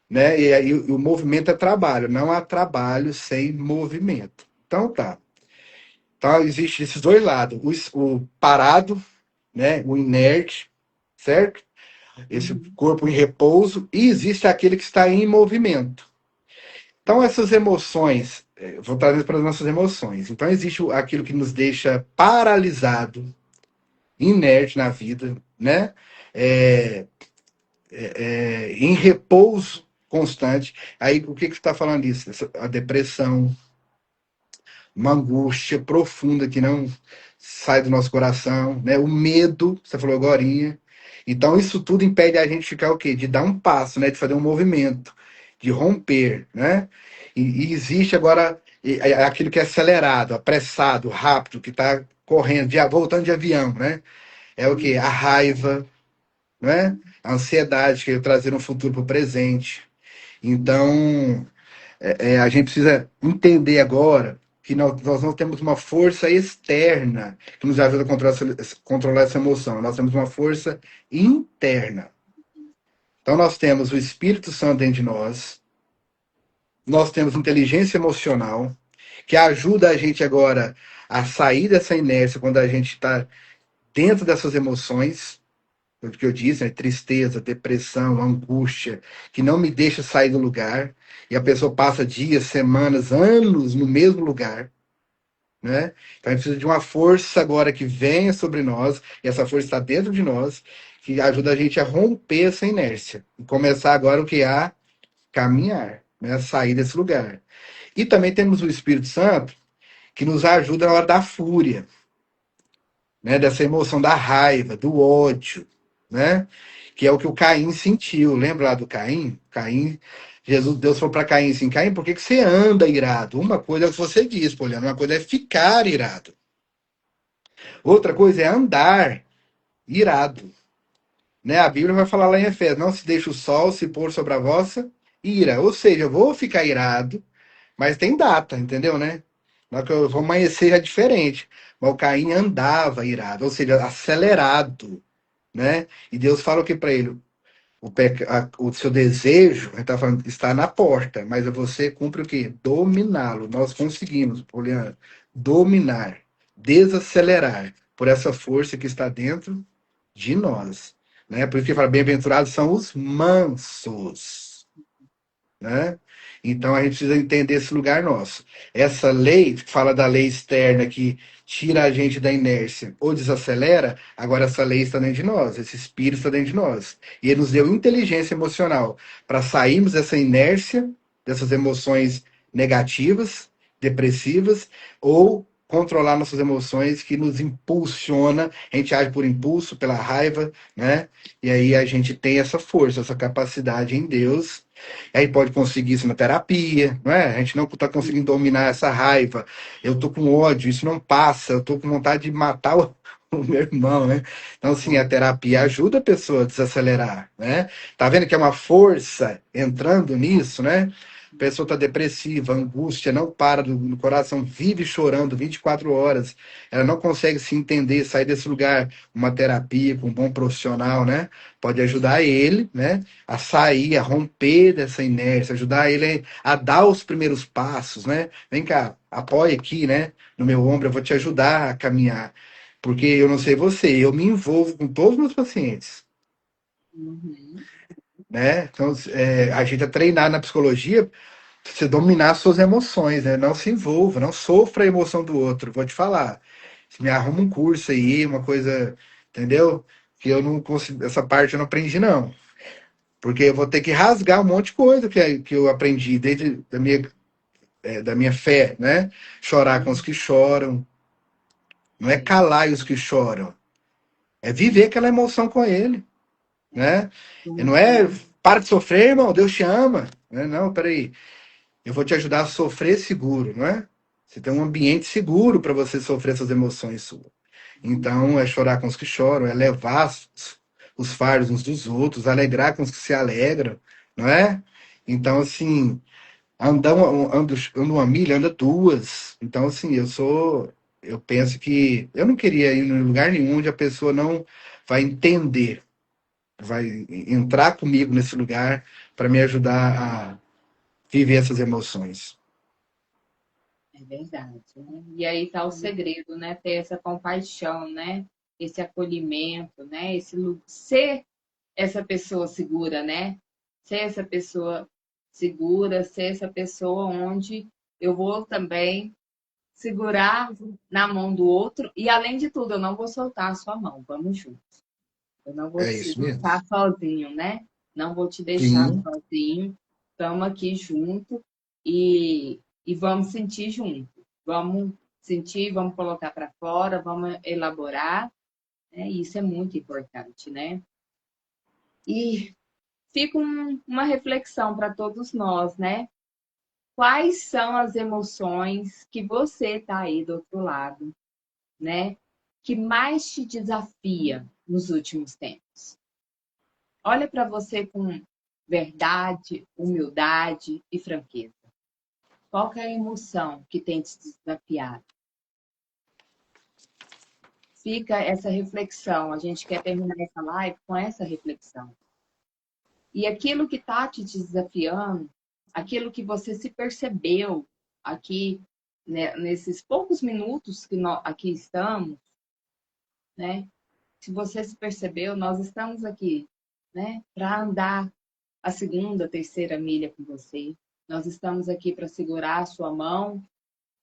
Né? E aí o movimento é trabalho, não há trabalho sem movimento. Então tá. Então existe esses dois lados, o parado, né? O inerte, certo? Esse corpo em repouso, e existe aquele que está em movimento. Então, essas emoções, vou trazer para as nossas emoções. Então, existe aquilo que nos deixa paralisado, inerte na vida, né? É, em repouso constante. Aí o que você está falando isso? A depressão, uma angústia profunda que não sai do nosso coração, né? O medo, você falou agorinha. Então isso tudo impede a gente ficar o quê? De dar um passo, né? De fazer um movimento, de romper, né? E existe agora aquilo que é acelerado, apressado, rápido, que está correndo, voltando de avião, né? É o quê? A raiva, né? A ansiedade que eu trazer um futuro para o presente. Então, a gente precisa entender agora que nós não temos uma força externa que nos ajuda a controlar essa emoção. Nós temos uma força interna. Então, nós temos o Espírito Santo dentro de nós temos inteligência emocional, que ajuda a gente agora a sair dessa inércia quando a gente está dentro dessas emoções, o que eu disse, né? Tristeza, depressão, angústia, que não me deixa sair do lugar, e a pessoa passa dias, semanas, anos no mesmo lugar, né? Então a gente precisa de uma força agora que venha sobre nós, e essa força está dentro de nós, que ajuda a gente a romper essa inércia, e começar agora o que? A caminhar, né? A sair desse lugar. E também temos o Espírito Santo, que nos ajuda na hora da fúria, né, dessa emoção da raiva, do ódio, né? Que é o que o Caim sentiu. Lembra lá do Caim? Deus falou para Caim assim: Caim, por que você anda irado? Uma coisa é o que você diz, Poliana, uma coisa é ficar irado. Outra coisa é andar irado. Né? A Bíblia vai falar lá em Efésios: não se deixe o sol se pôr sobre a vossa ira. Ou seja, eu vou ficar irado, mas tem data, entendeu, né? Na hora que eu vou amanhecer já é diferente. Mas o Caim andava irado, ou seja, acelerado, né? E Deus fala o que para ele? O seu desejo, ele tá falando, está na porta, mas você cumpre o quê? Dominá-lo. Nós conseguimos, Poliana, dominar, desacelerar por essa força que está dentro de nós, né? Por isso que fala, bem-aventurados são os mansos, né? Então a gente precisa entender esse lugar nosso. Essa lei, que fala da lei externa que tira a gente da inércia ou desacelera, agora essa lei está dentro de nós, esse espírito está dentro de nós. E ele nos deu inteligência emocional para sairmos dessa inércia, dessas emoções negativas, depressivas, ou controlar nossas emoções que nos impulsiona, a gente age por impulso, pela raiva, né? E aí a gente tem essa força, essa capacidade em Deus. Aí pode conseguir isso na terapia, não é? A gente não está conseguindo dominar essa raiva. Eu tô com ódio, isso não passa. Eu tô com vontade de matar o meu irmão, né? Então, assim, a terapia ajuda a pessoa a desacelerar, né? Tá vendo que é uma força entrando nisso, né? A pessoa está depressiva, angústia, não para no coração, vive chorando 24 horas. Ela não consegue se entender, sair desse lugar. Uma terapia com um bom profissional, né? Pode ajudar ele, né? A sair, a romper dessa inércia, ajudar ele a dar os primeiros passos, né? Vem cá, apoia aqui, né? No meu ombro, eu vou te ajudar a caminhar. Porque eu não sei você, eu me envolvo com todos os meus pacientes, Uhum. né? Então, a gente é treinado na psicologia pra você dominar suas emoções, né? Não se envolva, não sofra a emoção do outro. Vou te falar. Se me arruma um curso aí, uma coisa, entendeu? Que eu não consigo, essa parte eu não aprendi, não. Porque eu vou ter que rasgar um monte de coisa que eu aprendi desde da minha fé, né? Chorar com os que choram. Não é calar os que choram. É viver aquela emoção com ele, né? E não é para de sofrer, irmão, Deus te ama. Né? Não, peraí. Eu vou te ajudar a sofrer seguro, não é? Você tem um ambiente seguro para você sofrer essas emoções suas. Então, é chorar com os que choram, é levar os fardos uns dos outros, alegrar com os que se alegram, não é? Então, assim, ando uma milha, anda duas. Então, assim, eu penso que eu não queria ir em lugar nenhum onde a pessoa não vai entender, vai entrar comigo nesse lugar para me ajudar a viver essas emoções. É verdade, né? E aí está o segredo, né? Ter essa compaixão, né? Esse acolhimento, né? Ser essa pessoa segura, né? Ser essa pessoa segura, ser essa pessoa onde eu vou também segurar na mão do outro e, além de tudo, eu não vou soltar a sua mão, vamos juntos. Eu não vou É te isso mesmo. deixar sozinho, né? Não vou te deixar Sim, sozinho. Estamos aqui junto e vamos sentir junto. Vamos sentir, vamos colocar para fora, vamos elaborar. Né? Isso é muito importante, né? E fica uma reflexão para todos nós, né? Quais são as emoções que você está aí do outro lado, né? Que mais te desafia nos últimos tempos? Olha para você com verdade, humildade e franqueza. Qual que é a emoção que tem te desafiado? Fica essa reflexão. A gente quer terminar essa live com essa reflexão. E aquilo que está te desafiando, aquilo que você se percebeu aqui, né, nesses poucos minutos que nós aqui estamos, né? Se você se percebeu, nós estamos aqui, né, para andar a segunda, terceira milha com você. Nós estamos aqui para segurar a sua mão,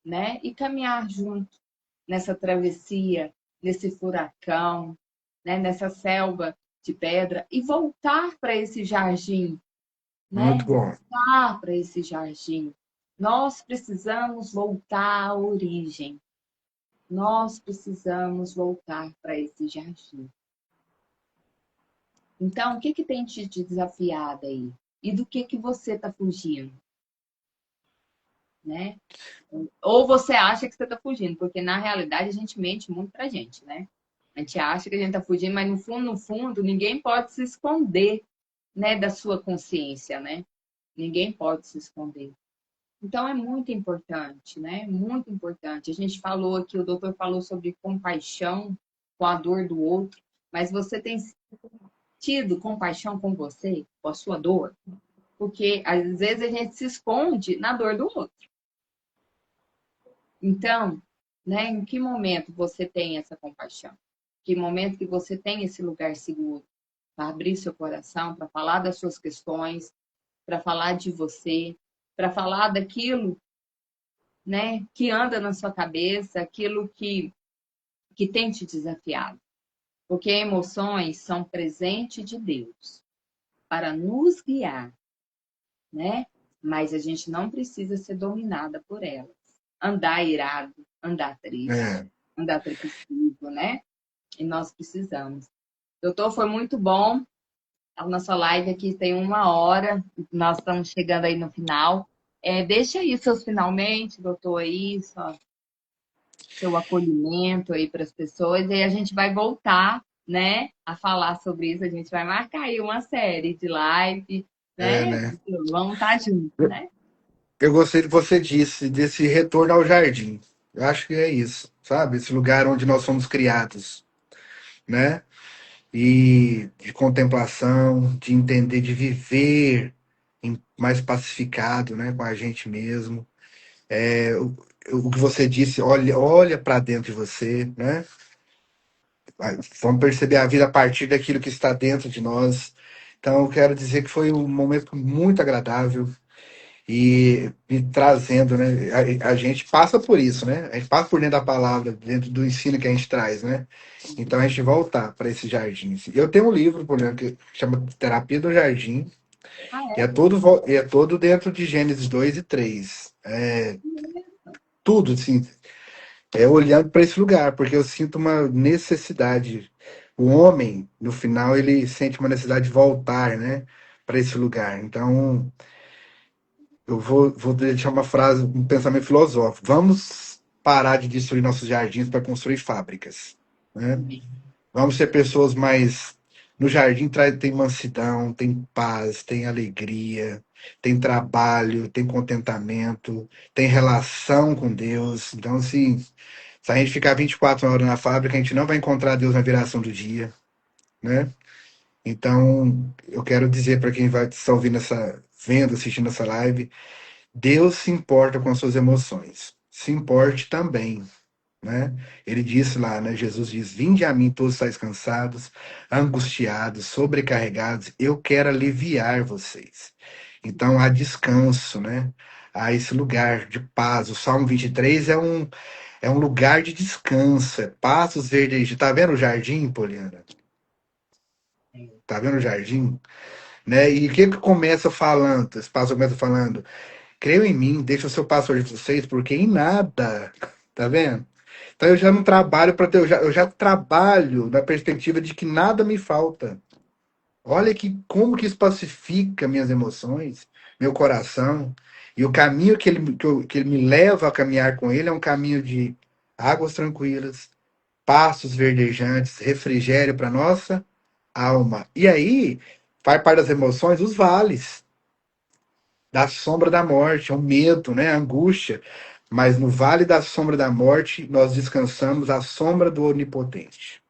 né, e caminhar junto nessa travessia, nesse furacão, né, nessa selva de pedra e voltar para esse jardim, muito né? bom. Voltar para esse jardim. Nós precisamos voltar à origem. Nós precisamos voltar para esse jardim. Então, o que que tem te desafiado aí? E do que você está fugindo, né? Ou você acha que você está fugindo, porque na realidade a gente mente muito pra gente, né? A gente acha que a gente está fugindo, mas no fundo, ninguém pode se esconder, né, da sua consciência, né? Ninguém pode se esconder. Então é muito importante, né? Muito importante. A gente falou aqui, o doutor falou sobre compaixão com a dor do outro, mas você tem tido compaixão com você, com a sua dor? Porque às vezes a gente se esconde na dor do outro. Então, né, em que momento você tem essa compaixão? Que momento que você tem esse lugar seguro para abrir seu coração, para falar das suas questões, para falar de você, para falar daquilo, né, que anda na sua cabeça, aquilo que tem te desafiado. Porque emoções são presente de Deus para nos guiar, né? Mas a gente não precisa ser dominada por elas. Andar irado, andar triste, É. andar depressivo, né? E nós precisamos. Doutor, foi muito bom. A nossa live aqui tem 1 hora. Nós estamos chegando aí no final. Deixa aí seus finalmente, doutor, aí, seu acolhimento aí para as pessoas. E aí a gente vai voltar, né, a falar sobre isso. A gente vai marcar aí uma série de live, É, né? né? Vamos estar juntos, Eu, né? eu gostei do que você disse, desse retorno ao jardim. Eu acho que é isso, sabe? Esse lugar onde nós somos criados, né? E de contemplação, de entender, de viver mais pacificado, né? Com a gente mesmo. O que você disse, olha para dentro de você, né? Vamos perceber a vida a partir daquilo que está dentro de nós. Então, eu quero dizer que foi um momento muito agradável e me trazendo, né? A gente passa por isso, né? A gente passa por dentro da palavra, dentro do ensino que a gente traz, né? Então, a gente voltar para esse jardim. Eu tenho um livro, por exemplo, que chama Terapia do Jardim, Ah, e é é? todo dentro de Gênesis 2 e 3. Tudo, assim, olhando para esse lugar, porque eu sinto uma necessidade. O homem, no final, ele sente uma necessidade de voltar, né, para esse lugar. Então, vou deixar uma frase, um pensamento filosófico. Vamos parar de destruir nossos jardins para construir fábricas, né? Vamos ser pessoas mais. No jardim tem mansidão, tem paz, tem alegria, tem trabalho, tem contentamento, tem relação com Deus. Então, assim, se a gente ficar 24 horas na fábrica, a gente não vai encontrar Deus na viração do dia, né? Então, eu quero dizer para quem vai estar ouvindo vendo, assistindo essa live, Deus se importa com as suas emoções. Se importe também, né? Ele disse lá, né? Jesus diz: Vinde a mim, todos estáis cansados, angustiados, sobrecarregados, eu quero aliviar vocês. Então, há descanso, né? a esse lugar de paz. O Salmo 23 é um lugar de descanso, é pastos verdes. Tá vendo o jardim, Poliana? Tá vendo o jardim? Né? E o que que começa falando? Esse pastor começa falando: creio em mim, deixa o seu pastor de vocês, porque em nada. Tá vendo? Então eu já não trabalho para ter, eu já trabalho na perspectiva de que nada me falta. Olha que como que isso pacifica minhas emoções, meu coração. E o caminho que ele me leva a caminhar com ele é um caminho de águas tranquilas, pastos verdejantes, refrigério para nossa alma. E aí, faz parte das emoções, os vales, da sombra da morte, é o medo, né? A angústia. Mas no vale da sombra da morte, nós descansamos à sombra do Onipotente.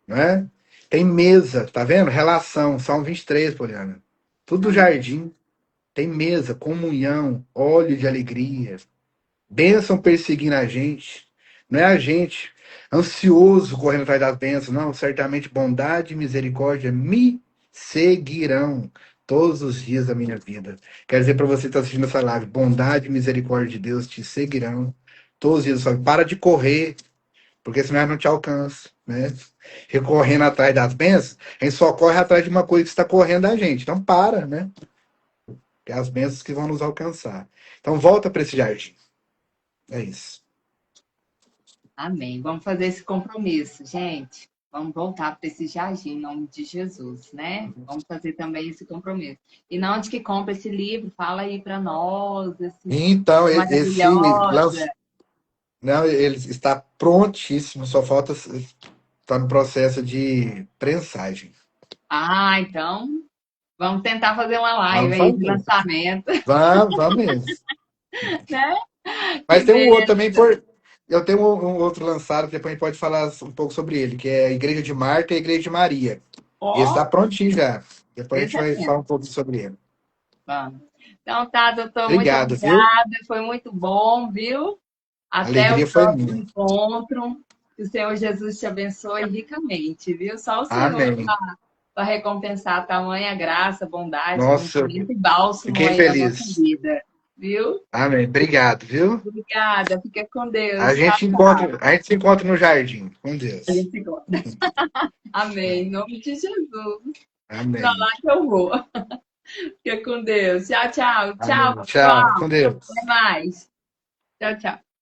Não é? Tem mesa, tá vendo? Relação, Salmo 23, Poliana. Tudo Amém. jardim. Tem mesa, comunhão, óleo de alegria. Bênção perseguindo a gente. Não é a gente ansioso correndo atrás das bênçãos. Não, certamente bondade e misericórdia me seguirão todos os dias da minha vida. Quero dizer para você que está assistindo essa live, bondade e misericórdia de Deus te seguirão todos os dias da sua vida. Para de correr, porque senão ela não te alcança, né? Recorrendo atrás das bênçãos, a gente só corre atrás de uma coisa que está correndo da gente. Então para, né? Que é as bênçãos que vão nos alcançar. Então volta para esse jardim. É isso. Amém. Vamos fazer esse compromisso, gente. Vamos voltar para esse jardim em nome de Jesus, né? Vamos fazer também esse compromisso. E não onde que compra esse livro, fala aí para nós, assim, Então, esse maravilhosa. não, ele está prontíssimo, só falta estar no processo de prensagem. Ah, então vamos tentar fazer uma live Vamos aí de fazer. lançamento, Vamos mesmo. né? Que Mas tem um outro beleza. também eu tenho um outro lançado que depois a gente pode falar um pouco sobre ele, que é a Igreja de Marta e a Igreja de Maria. E esse está Ó, prontinho já. Depois a gente vai excelente. falar um pouco sobre ele. Vamos. Então tá, doutor, muito Obrigado, viu? obrigada. Foi muito bom, viu? A Até o alegria foi próximo minha. encontro. Que o Senhor Jesus te abençoe ricamente, viu? Só o Senhor Amém. para recompensar tamanha graça, bondade, Nossa, conhecimento e bálsamo fiquei aí na nossa feliz. vida, viu? Amém. Obrigado, viu? Obrigada, fica com Deus. Tchau, A gente se encontra no jardim. Com a Deus. gente se encontra. Amém. Em nome de Jesus. Pra Amém. lá que eu vou. Fica com Deus. Tchau, tchau. Tchau, Amém. Tchau. pessoal. Com Deus. Até mais. Tchau, tchau.